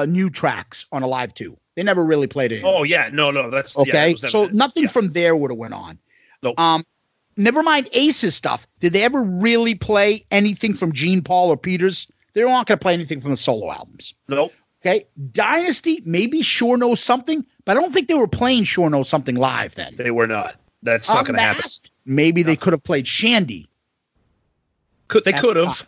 new tracks on a Live 2. They never really played it. Oh, yeah. No. That's okay. Yeah, so nothing from there would have went on. Nope. Never mind Ace's stuff. Did they ever really play anything from Gene, Paul, or Peters? They're not going to play anything from the solo albums. Nope. Okay. Dynasty, maybe Sure Knows Something, but I don't think they were playing Sure Knows Something live then. They were not. That's not going to happen. Maybe they could have played Shandy. They could have.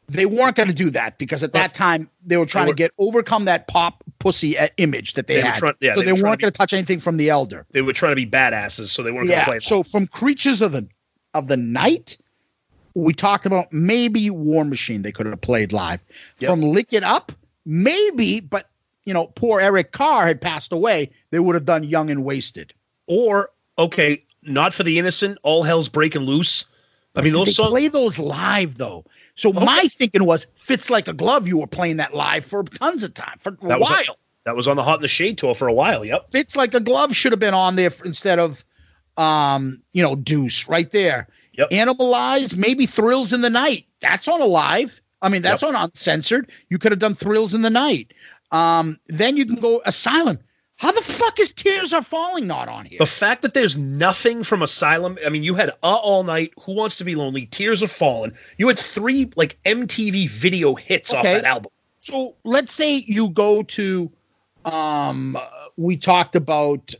They weren't going to do that because at that time they were trying to overcome that pop pussy image that they had. So they weren't going to touch anything from the Elder. They were trying to be badasses, so they weren't going to play that. So from Creatures of the Night, we talked about maybe War Machine they could have played live. Yep. From Lick It Up, maybe, but poor Eric Carr had passed away. They would have done Young and Wasted. Or, okay, Not for the Innocent, All Hell's Breaking Loose. I mean, those songs play those live though. So my thinking was Fits Like a Glove. You were playing that live for tons of time, for a while. That was on the Hot in the Shade tour for a while. Yep. Fits Like a Glove should have been on there instead of, Deuce right there. Yep. Animalize, maybe Thrills in the Night. That's on a live. I mean, that's on Uncensored. You could have done Thrills in the Night. Then you can go Asylum. How the fuck is Tears Are Falling not on here? The fact that there's nothing from Asylum. I mean, you had All Night, Who Wants to Be Lonely, Tears Are Falling. You had 3 MTV video hits off that album. So let's say you go to, we talked about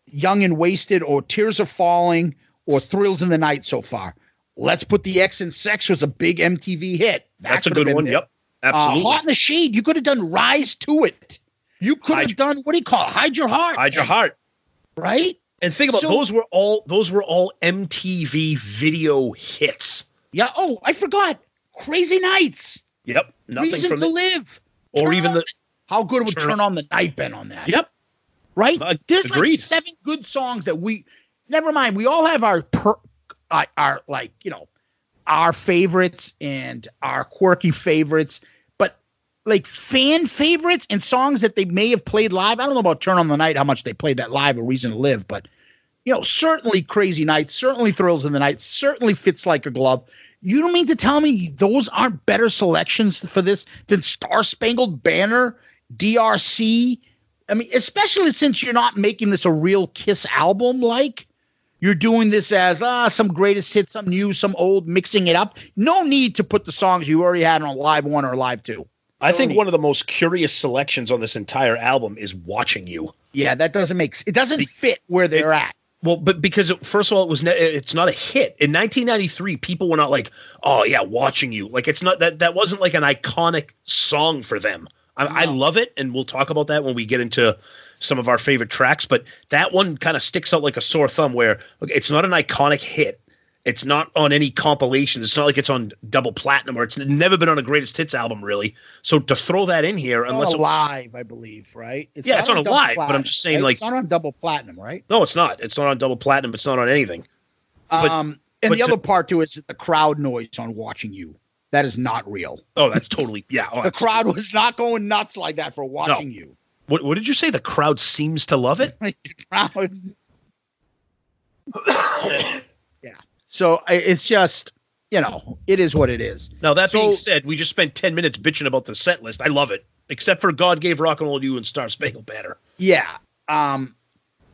Young and Wasted or Tears Are Falling or Thrills in the Night so far. Let's put the X and Sex was a big MTV hit. That's a good one. There. Yep. Absolutely. Hot in the Shade. You could have done Rise to It. You could have done, what do you call it? Hide Your Heart. Hide Your Heart. Right? And think about those were all MTV video hits. Yeah. Oh, I forgot. Crazy Nights. Yep. Nothing Reason from to Live. Or even how good would Turn On the Night been on that? Yep. Right? There's agreed. like 7 good songs that never mind. We all have our like, you know, our favorites and our quirky favorites, but like fan favorites and songs that they may have played live. I don't know about Turn On the Night, how much they played that live or Reason to Live, but you know, certainly Crazy Nights, certainly Thrills in the Night, certainly Fits Like a Glove. You don't mean to tell me those aren't better selections for this than Star Spangled Banner, DRC? I mean, especially since you're not making this a real Kiss album, like you're doing this as some greatest hits, some new, some old, mixing it up. No need to put the songs you already had on Live 1 or Live 2. I think one of the most curious selections on this entire album is Watching You. Yeah, that doesn't fit where they're at. Well, but because first of all, it's not a hit. In 1993, people were not like, "Oh yeah, Watching You." Like it's not that wasn't like an iconic song for them. I love it, and we'll talk about that when we get into some of our favorite tracks. But that one kind of sticks out like a sore thumb. Where it's not an iconic hit. It's not on any compilation. It's not like it's on double platinum or it's never been on a greatest hits album, really. So to throw that in here, unless it's live, I believe, right? It's on a live, but I'm just saying, right? It's not on double platinum, right? No, it's not. It's not on double platinum. It's not on anything. And the other part too is the crowd noise on Watching You. That is not real. Oh, that's totally The crowd was not going nuts like that for Watching You. What did you say? The crowd seems to love it. The crowd. Yeah. So it's just, you know, it is what it is. Now, that being said, we just spent 10 minutes bitching about the set list. I love it, except for God Gave Rock and Roll to You and Star Spangled Banner. Yeah.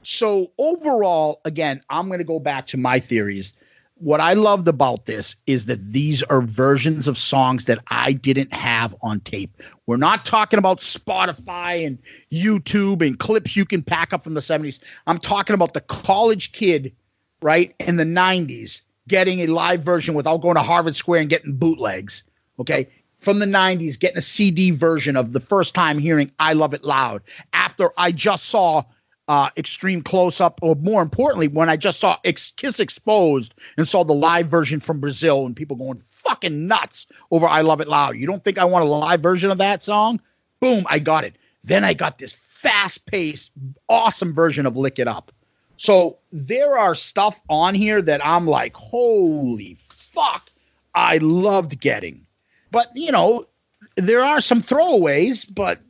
So overall, again, I'm going to go back to my theories. What I loved about this is that these are versions of songs that I didn't have on tape. We're not talking about Spotify and YouTube and clips you can pack up from the 70s. I'm talking about the college kid, right, in the 90s, getting a live version without going to Harvard Square and getting bootlegs, okay, from the 90s, getting a CD version of the first time hearing I Love It Loud after I just saw Extreme Close-Up, or more importantly, when I just saw Kiss Exposed and saw the live version from Brazil and people going fucking nuts over I Love It Loud. You don't think I want a live version of that song? Boom, I got it. Then I got this fast-paced, awesome version of Lick It Up. So there are stuff on here that I'm like, holy fuck, I loved getting. But, you know, there are some throwaways, but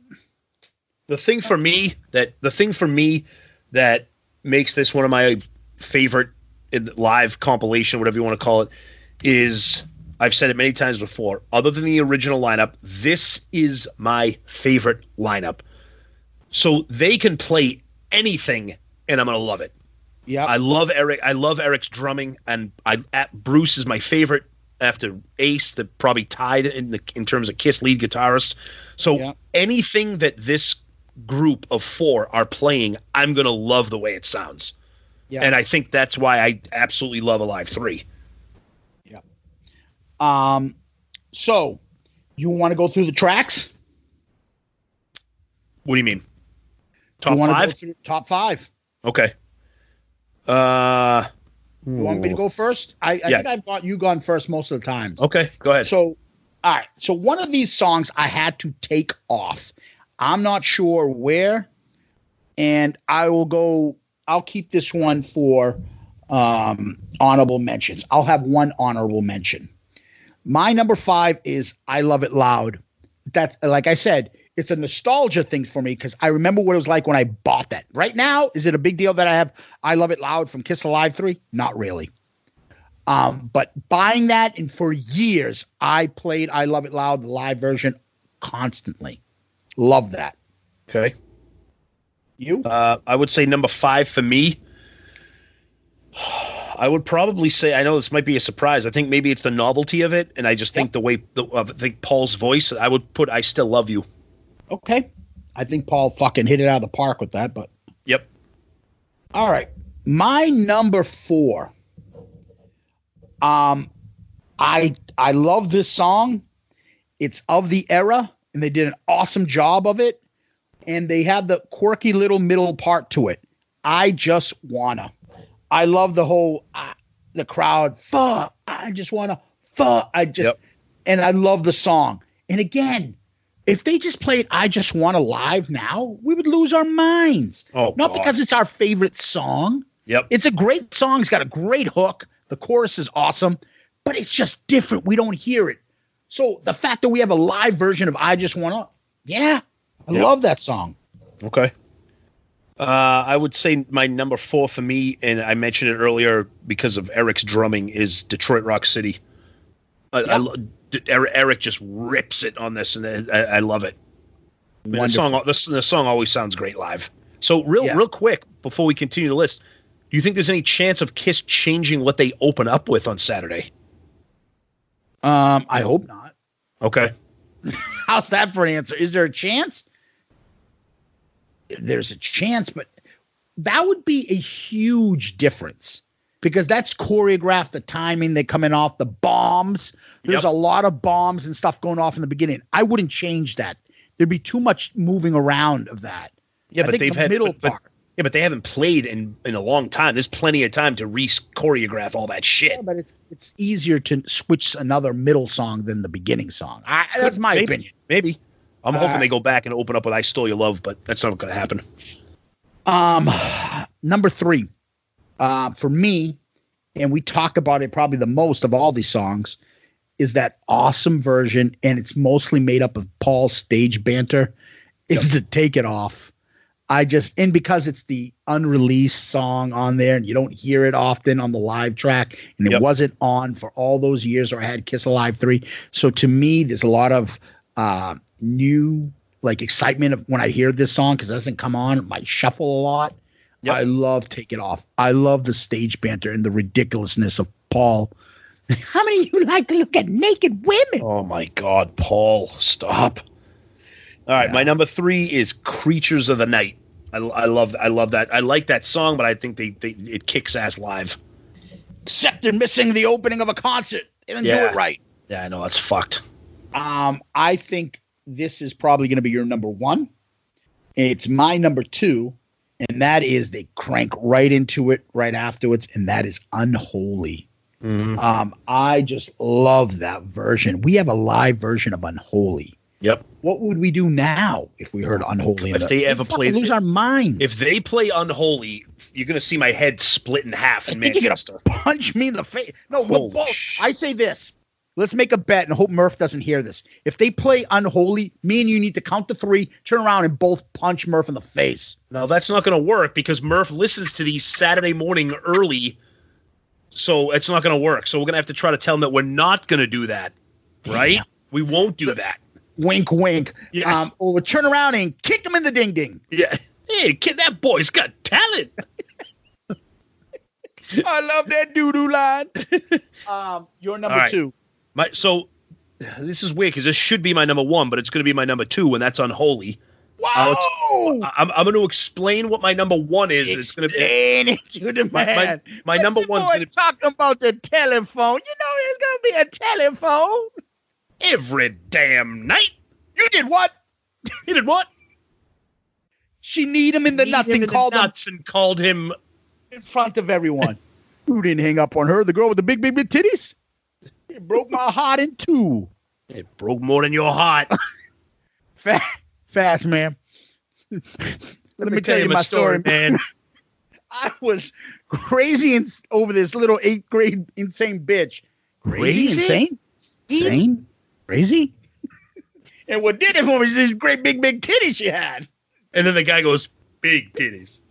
the thing for me that makes this one of my favorite live compilation, whatever you want to call it, is, I've said it many times before, other than the original lineup, this is my favorite lineup. So they can play anything and I'm going to love it. Yeah, I love Eric. I love Eric's drumming, and Bruce is my favorite after Ace. That probably tied in terms of Kiss lead guitarist. So anything that this group of 4 are playing, I'm gonna love the way it sounds. Yeah, and I think that's why I absolutely love Alive 3. Yeah. So you want to go through the tracks? What do you mean? Top 5? Top 5. Okay. You want me to go first? I think I've got you gone first most of the times. Okay, go ahead. So, all right. So one of these songs I had to take off. I'm not sure where, and I'll keep this one for honorable mentions. I'll have one honorable mention. My number 5 is I Love It Loud. That's, like I said, it's a nostalgia thing for me because I remember what it was like when I bought that. Right now, is it a big deal that I have I Love It Loud from Kiss Alive 3? Not really. But buying that, and for years, I played I Love It Loud, the live version, constantly. Love that. Okay. You? I would say number 5 for me. I would probably say, I know this might be a surprise. I think maybe it's the novelty of it, and I just think I think Paul's voice. I would put "I Still Love You." Okay, I think Paul fucking hit it out of the park with that. But yep. All right, my number 4. I love this song. It's of the era, and they did an awesome job of it. And they have the quirky little middle part to it. I Just Wanna. I love the whole the crowd. Fuck. I just wanna. Fuck. And I love the song. And again, if they just played I Just Wanna live now, we would lose our minds. Oh, not because it's our favorite song. Yep. It's a great song. It's got a great hook. The chorus is awesome, but it's just different. We don't hear it. So the fact that we have a live version of I Just Wanna, I love that song. Okay. I would say my number 4 for me, and I mentioned it earlier because of Eric's drumming, is Detroit Rock City. Eric just rips it on this, and I love it. I mean, the song always sounds great live. So real quick, before we continue the list, do you think there's any chance of Kiss changing what they open up with on Saturday? I hope not. Okay. How's that for an answer? Is there a chance? There's a chance, but that would be a huge difference because that's choreographed, the timing, they coming off the bombs. There's a lot of bombs and stuff going off in the beginning. I wouldn't change that. There'd be too much moving around of that. Yeah, but they've had middle part. Yeah, but they haven't played in a long time. There's plenty of time to choreograph all that shit. Yeah, but it's easier to switch another middle song than the beginning song. That's my opinion. Maybe. I'm hoping they go back and open up with "I Stole Your Love," but that's not going to happen. Number 3, for me, and we talked about it probably the most of all these songs, is that awesome version, and it's mostly made up of Paul's stage banter. Is to Take It Off. And because it's the unreleased song on there, and you don't hear it often on the live track, and it wasn't on for all those years, or I had Kiss Alive 3. So to me, there's a lot of new excitement of when I hear this song because it doesn't come on. It might shuffle a lot. Yep. I love Take It Off. I love the stage banter and the ridiculousness of Paul. How many of you like to look at naked women? Oh my God, Paul, stop. All right, my number 3 is Creatures of the Night. I love that. I like that song, but I think it kicks ass live. Except they're missing the opening of a concert. They didn't do it right. Yeah, I know, that's fucked. I think this is probably going to be your number 1. It's my number 2, and that is they crank right into it right afterwards, and that is Unholy. Mm-hmm. I just love that version. We have a live version of Unholy. Yep. What would we do now if we heard Unholy? If they ever played, lose our mind. If they play Unholy, you're going to see my head split in half in Manchester. You're gonna punch me in the face. No, I say this. Let's make a bet and hope Murph doesn't hear this. If they play Unholy, me and you need to count to 3, turn around, and both punch Murph in the face. No, that's not going to work because Murph listens to these Saturday morning early, so it's not going to work. So we're going to have to try to tell him that we're not going to do that, right? Damn. We won't do that. Wink, wink. Yeah. Or we'll turn around and kick him in the ding-ding. Yeah. Hey, kid, that boy's got talent. I love that doo-doo line. Your number 2. So this is weird because this should be my number 1, but it's going to be my number 2, and that's Unholy. Wow! I'm going to explain what my number 1 is. It's going to be it to the man. My number 1 is going to be talking about the telephone. You know, there's going to be a telephone every damn night. You did what? You did what? She kneed him in the nuts and called him in front of everyone. You didn't hang up on her, the girl with the big, big, big titties. It broke my heart in 2. It broke more than your heart. Fast, man. Let me tell you my story, man. I was crazy over this little 8th grade insane bitch. Crazy? Insane? Crazy? And what did it for me is these great big, big titties she had. And then the guy goes, big titties.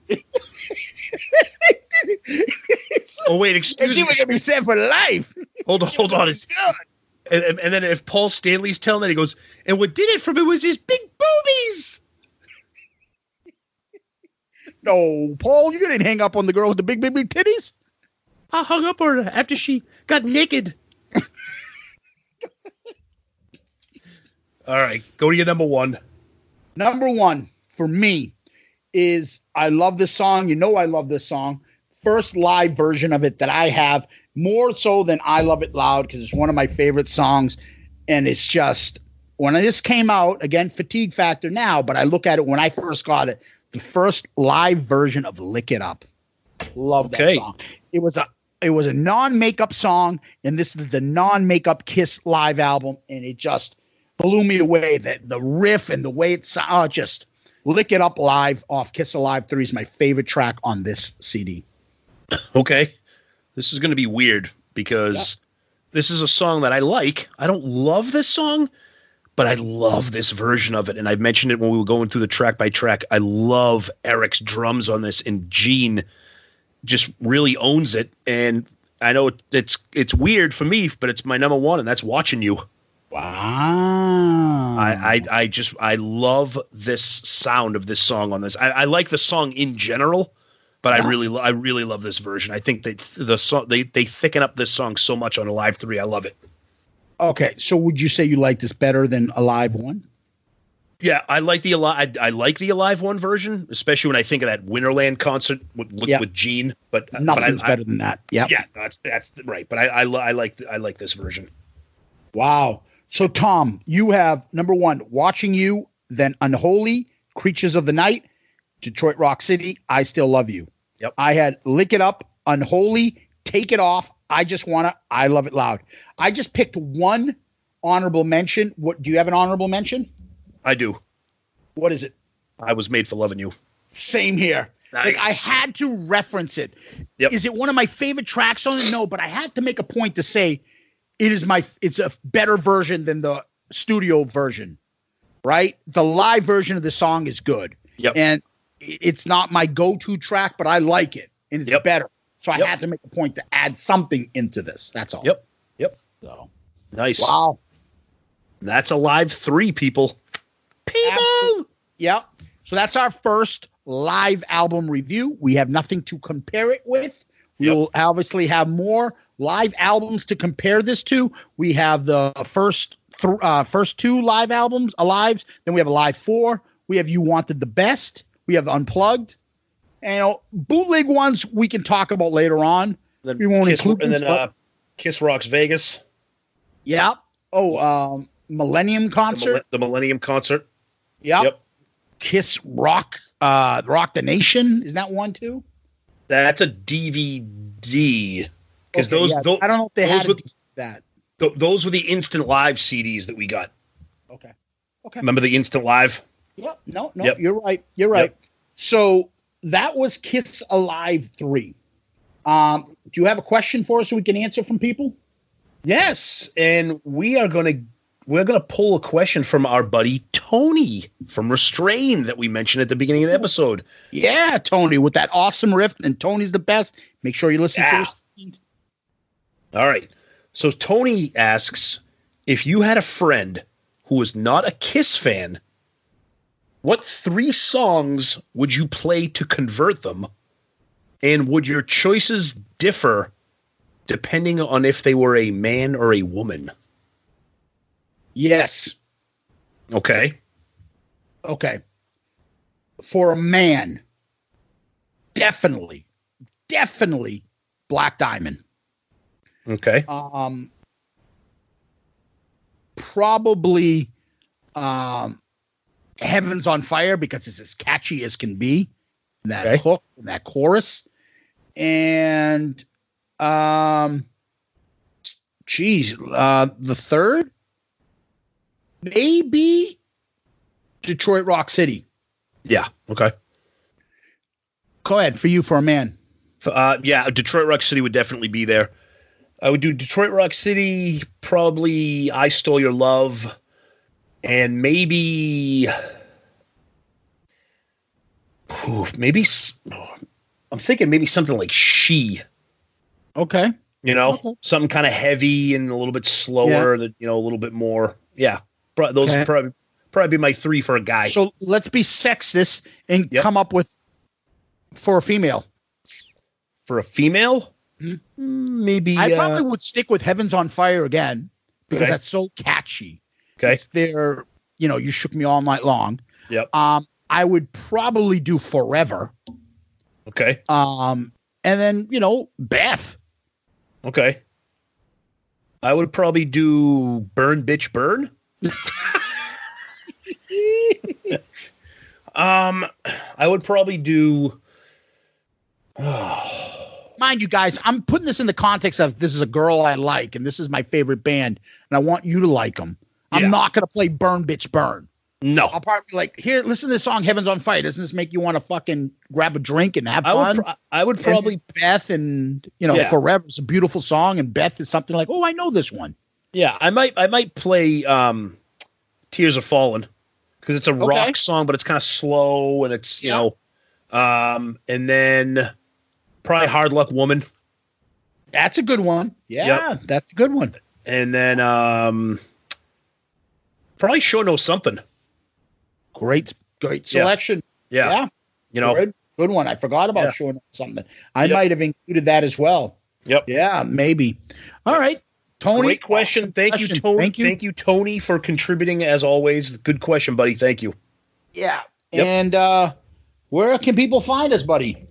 Oh, wait, excuse me. She was going to be set for life. Hold on. And then if Paul Stanley's telling that, he goes, and what did it for me was his big boobies. No, Paul, you didn't hang up on the girl with the big, big, big titties. I hung up on her after she got naked. All right, go to your number one. Number one for me is I love this song. You know I love this song. First live version of it that I have, more so than I Love It Loud, because it's one of my favorite songs. And it's just, when this came out, again, fatigue factor now, but I look at it when I first got it, the first live version of Lick It Up. Love that song. It was a non-makeup song, and this is the non-makeup Kiss live album, and it just blew me away. The riff and the way it sounds, just Lick It Up live off Kiss Alive 3 is my favorite track on this CD. Okay. This is going to be weird because this is a song that I like. I don't love this song, but I love this version of it. And I've mentioned it when we were going through the track by track. I love Eric's drums on this, and Gene just really owns it. And I know it's weird for me, but it's my number one, and that's Watching You. Wow. I love this sound of this song on this. I like the song in general, but I really love this version. I think that the song they thicken up this song so much on Alive 3. I love it. Okay, so would you say you like this better than Alive 1? Yeah, I like the Alive 1 version, especially when I think of that Winterland concert with Gene. But nothing's better than that. Yeah, that's right. But I like this version. Wow. So Tom, you have number one, Watching You, then Unholy, Creatures of the Night, Detroit Rock City, I Still Love You. Yep. I had Lick It Up, Unholy, Take It Off, I Just Wanna, I Love It Loud. I just picked one honorable mention. What do you have an honorable mention? I do. What is it? I Was Made for Loving You. Same here. Nice. Like I had to reference it. Yep. Is it one of my favorite tracks on it? No, but I had to make a point to say it's a better version than the studio version, right? The live version of the song is good. Yep. And it's not my go-to track, but I like it and it's better. So I had to make a point to add something into this. That's all. Yep. So nice. Wow. That's Alive 3, people. Yep. So that's our first live album review. We have nothing to compare it with. We'll obviously have more live albums to compare this to. We have the first two live albums, Alives. Then we have Alive 4. We have You Wanted the Best. We have Unplugged. And bootleg ones we can talk about later on. Then we won't include and then Kiss Rocks Vegas. Yeah. Oh, Millennium Concert. The Millennium Concert. Yep. Kiss Rock, Rock the Nation. Is that one too? That's a DVD. Because I don't know if they had that. Those were the Instant Live CDs that we got. Okay. Remember the Instant Live? Yep. No. Yep. You're right. Yep. So that was Kiss Alive 3. Do you have a question for us so we can answer from people? Yes, and we're gonna pull a question from our buddy Tony from Restrain that we mentioned at the beginning of the episode. Yeah, Tony, with that awesome riff, and Tony's the best. Make sure you listen to Restrain. All right. So Tony asks, if you had a friend who was not a Kiss fan, what 3 songs would you play to convert them? And would your choices differ depending on if they were a man or a woman? Yes. Okay. For a man, definitely Black Diamond. Okay. Probably Heaven's on Fire because it's as catchy as can be. That hook, that chorus. And the third, maybe Detroit Rock City. Yeah. Okay. Go ahead for you for a man. Detroit Rock City would definitely be there. I would do Detroit Rock City, probably I Stole Your Love, and maybe I'm thinking maybe something like She. Okay. Something kind of heavy and a little bit slower, a little bit more. Yeah. Those would probably be my 3 for a guy. So let's be sexist and come up with for a female. For a female? Maybe I probably would stick with Heaven's on Fire again because Okay. that's so catchy. Okay. It's their, You Shook Me All Night Long. Yep. I would probably do Forever. Okay. And then, Beth. Okay. I would probably do Burn Bitch Burn. I would probably do Mind you guys, I'm putting this in the context of this is a girl I like and this is my favorite band and I want you to like them. Yeah. I'm not going to play Burn Bitch Burn. No. I'll probably be like, here, listen to this song, Heaven's on Fire. Doesn't this make you want to fucking grab a drink and have fun? I would probably and Beth and, Yeah. Forever is a beautiful song. And Beth is something like, oh, I know this one. Yeah, I might play Tears Are Fallen because it's a rock song, but it's kind of slow and it's, and then probably Hard Luck Woman. That's a good one. Yeah, That's a good one. And then probably Sure Know Something. Great selection. Yeah. Good one. I forgot about Sure Know Something. I might have included that as well. Yep. Yeah, maybe. All right. Tony. Great question. Thank you, Tony. Thank you, Tony, for contributing as always. Good question, buddy. Thank you. Yeah. Yep. And where can people find us, buddy?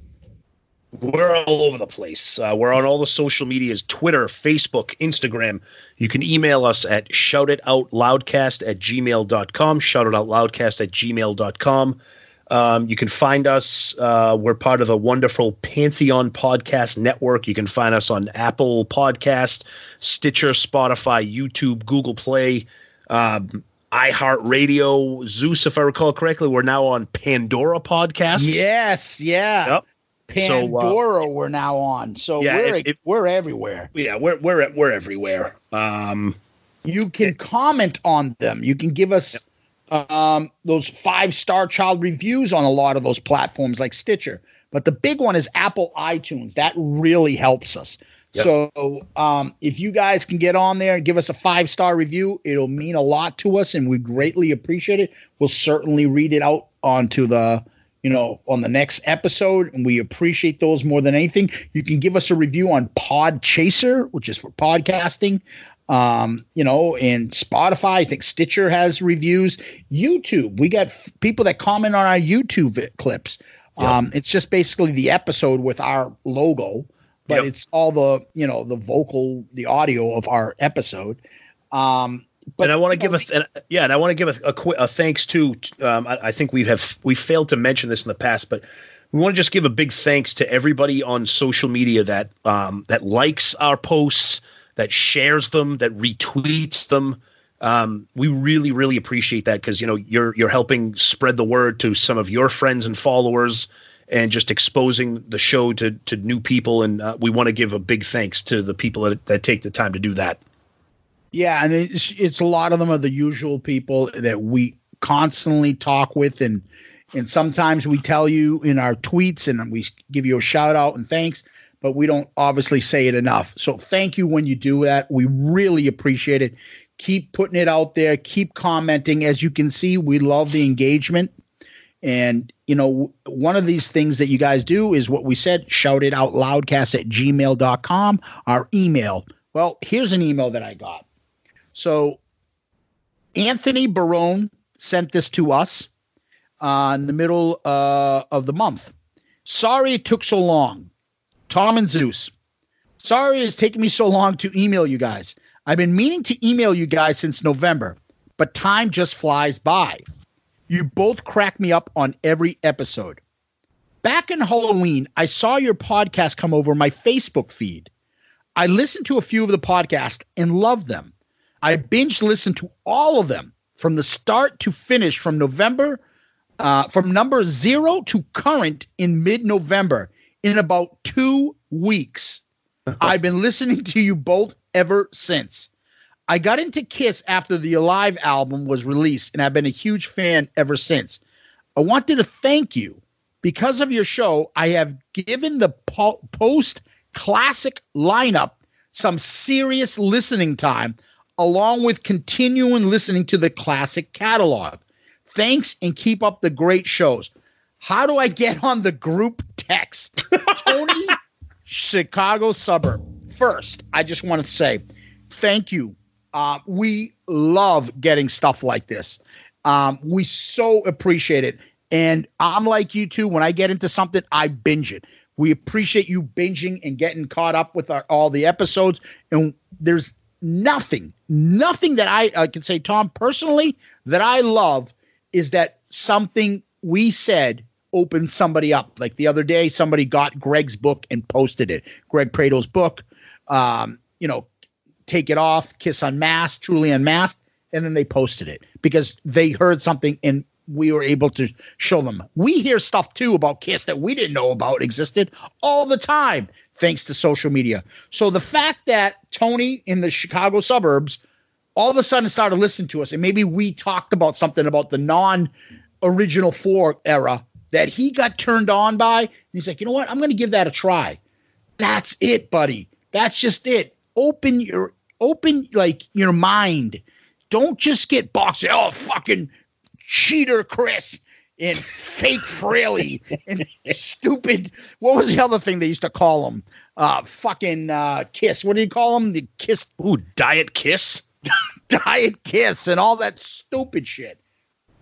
We're all over the place. We're on all the social medias, Twitter, Facebook, Instagram. You can email us at shoutitoutloudcast@gmail.com, shoutitoutloudcast@gmail.com. You can find us. We're part of the wonderful Pantheon Podcast Network. You can find us on Apple Podcast, Stitcher, Spotify, YouTube, Google Play, iHeartRadio, Zeus, if I recall correctly. We're now on Pandora Podcasts. Yes, yeah. Yep. Pandora, we're now on. So we're everywhere. Yeah, we're everywhere. You can comment on them. You can give us those 5-star child reviews on a lot of those platforms like Stitcher. But the big one is Apple iTunes. That really helps us. Yep. So if you guys can get on there and give us a 5-star review, it'll mean a lot to us and we greatly appreciate it. We'll certainly read it out onto the on the next episode, and we appreciate those more than anything. You can give us a review on Podchaser, which is for podcasting, and Spotify. I think Stitcher has reviews. YouTube, we got people that comment on our YouTube clips. Yep. It's just basically the episode with our logo, but it's all the the audio of our episode. But I want to give a thanks to. I think we failed to mention this in the past, but we want to just give a big thanks to everybody on social media that likes our posts, that shares them, that retweets them. We really, really appreciate that because you're helping spread the word to some of your friends and followers, and just exposing the show to new people. And we want to give a big thanks to the people that take the time to do that. Yeah, and it's a lot of them are the usual people that we constantly talk with, and sometimes we tell you in our tweets and we give you a shout out and thanks, but we don't obviously say it enough. So thank you when you do that. We really appreciate it. Keep putting it out there. Keep commenting. As you can see, we love the engagement. And, one of these things that you guys do is what we said, shoutitoutloudcast@gmail.com, our email. Well, here's an email that I got. So Anthony Barone sent this to us in the middle of the month. Sorry it took so long. Tom and Zeus. Sorry it's taken me so long to email you guys. I've been meaning to email you guys since November, but time just flies by. You both crack me up on every episode. Back in Halloween, I saw your podcast come over my Facebook feed. I listened to a few of the podcasts and loved them. I binge listened to all of them from the start to finish from November, from number 0 to current in mid-November in about 2 weeks. I've been listening to you both ever since. I got into Kiss after the Alive album was released, and I've been a huge fan ever since. I wanted to thank you. Because of your show, I have given the post-classic lineup some serious listening time, along with continuing listening to the classic catalog. Thanks, and keep up the great shows. How do I get on the group text? Tony, Chicago suburb. First, I just want to say thank you. We love getting stuff like this. We so appreciate it. And I'm like you too. When I get into something, I binge it. We appreciate you binging and getting caught up with all the episodes. And there's nothing that I can say, Tom, personally, that I love is that something we said opened somebody up. Like the other day, somebody got Greg's book and posted it. Greg Prado's book, Take It Off, Kiss Unmasked, Truly Unmasked. And then they posted it because they heard something and we were able to show them. We hear stuff too about Kiss that we didn't know about existed all the time, thanks to social media. So the fact that Tony in the Chicago suburbs all of a sudden started listening to us, and maybe we talked about something about the non-original 4 era that he got turned on by. And he's like, you know what? I'm going to give that a try. That's it, buddy. That's just it. Open your mind. Don't just get boxed. Oh, fucking cheater Chris and fake Fraley and stupid. What was the other thing they used to call him? Fucking Kiss. What do you call him? The Kiss. Ooh, Diet Kiss. Diet Kiss and all that stupid shit.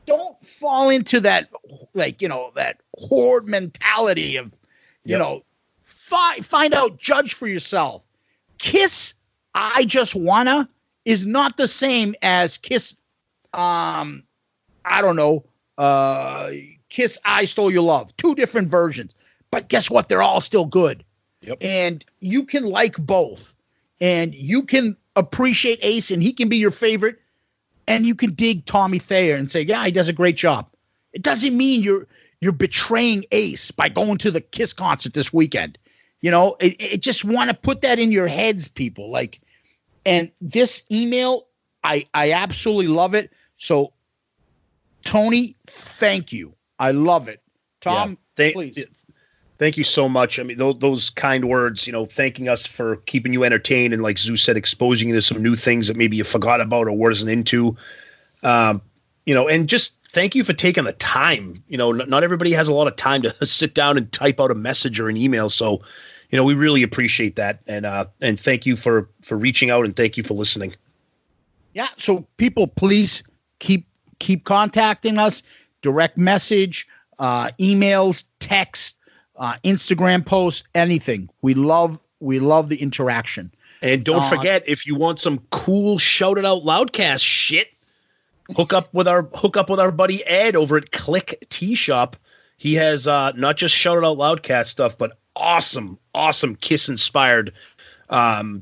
Don't fall into that, that horde mentality of, find out, judge for yourself. Kiss, I Just Wanna is not the same as Kiss, Kiss, I Stole Your Love. 2 different versions. But guess what? They're all still good. Yep. And you can like both. And you can appreciate Ace, and he can be your favorite. And you can dig Tommy Thayer and say, yeah, he does a great job. It doesn't mean you're betraying Ace by going to the Kiss concert this weekend. It just want to put that in your heads, people. And this email, I absolutely love it. So, Tony, thank you. I love it. Tom, please. Thank you so much. I mean, those kind words, thanking us for keeping you entertained and, like Zeus said, exposing you to some new things that maybe you forgot about or wasn't into. And just thank you for taking the time. Not everybody has a lot of time to sit down and type out a message or an email. So, we really appreciate that. And thank you for reaching out and thank you for listening. Yeah. So people, please keep contacting us, direct message, emails, text, Instagram posts, anything. We love the interaction. And don't forget, if you want some cool Shout It Out Loudcast shit, hook up with our buddy Ed over at Click Tea Shop. He has not just Shout It Out Loudcast stuff, but awesome Kiss inspired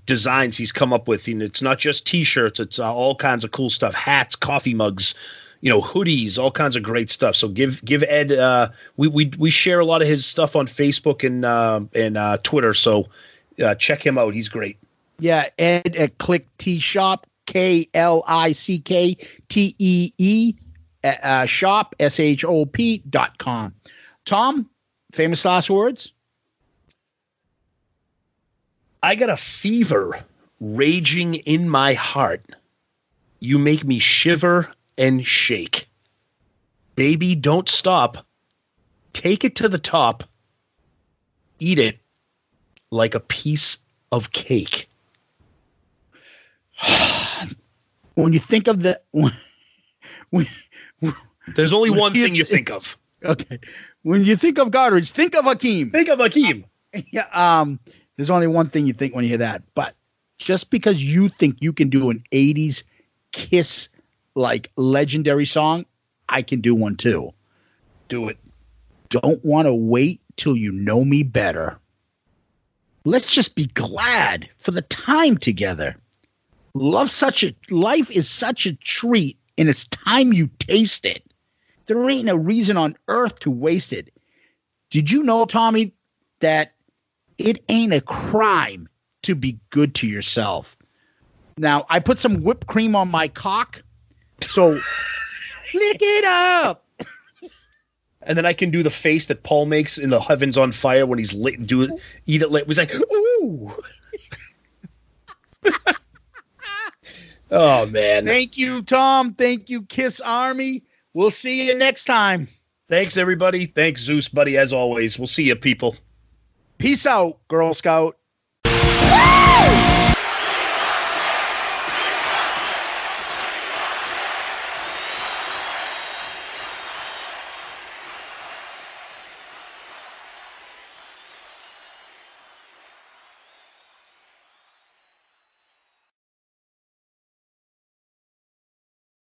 designs he's come up with. And it's not just t-shirts, it's all kinds of cool stuff, hats, coffee mugs, hoodies, all kinds of great stuff. So give Ed, we share a lot of his stuff on Facebook and Twitter. So check him out. He's great. Yeah. Ed at Click Tea Shop, KLICKTEE shop, SHOP.com. Tom, famous last words. I got a fever raging in my heart. You make me shiver and shake. Baby, don't stop. Take it to the top. Eat it like a piece of cake. When you think of the... There's only one thing you think of. Okay. When you think of Godrich, think of Hakeem. Think of Hakeem. Yeah. There's only one thing you think when you hear that. But just because you think you can do an 80s Kiss legendary song, I can do one too. Do it. Don't want to wait till you know me better. Let's just be glad for the time together. Life is such a treat, and it's time you taste it. There ain't a reason on earth to waste it. Did you know, Tommy, that it ain't a crime to be good to yourself? Now, I put some whipped cream on my cock, so lick it up. And then I can do the face that Paul makes in the Heavens on Fire when he's lit. Eat it lit. He's like, ooh. Oh, man. Thank you, Tom. Thank you, Kiss Army. We'll see you next time. Thanks, everybody. Thanks, Zeus, buddy, as always. We'll see you, people. Peace out, Girl Scout.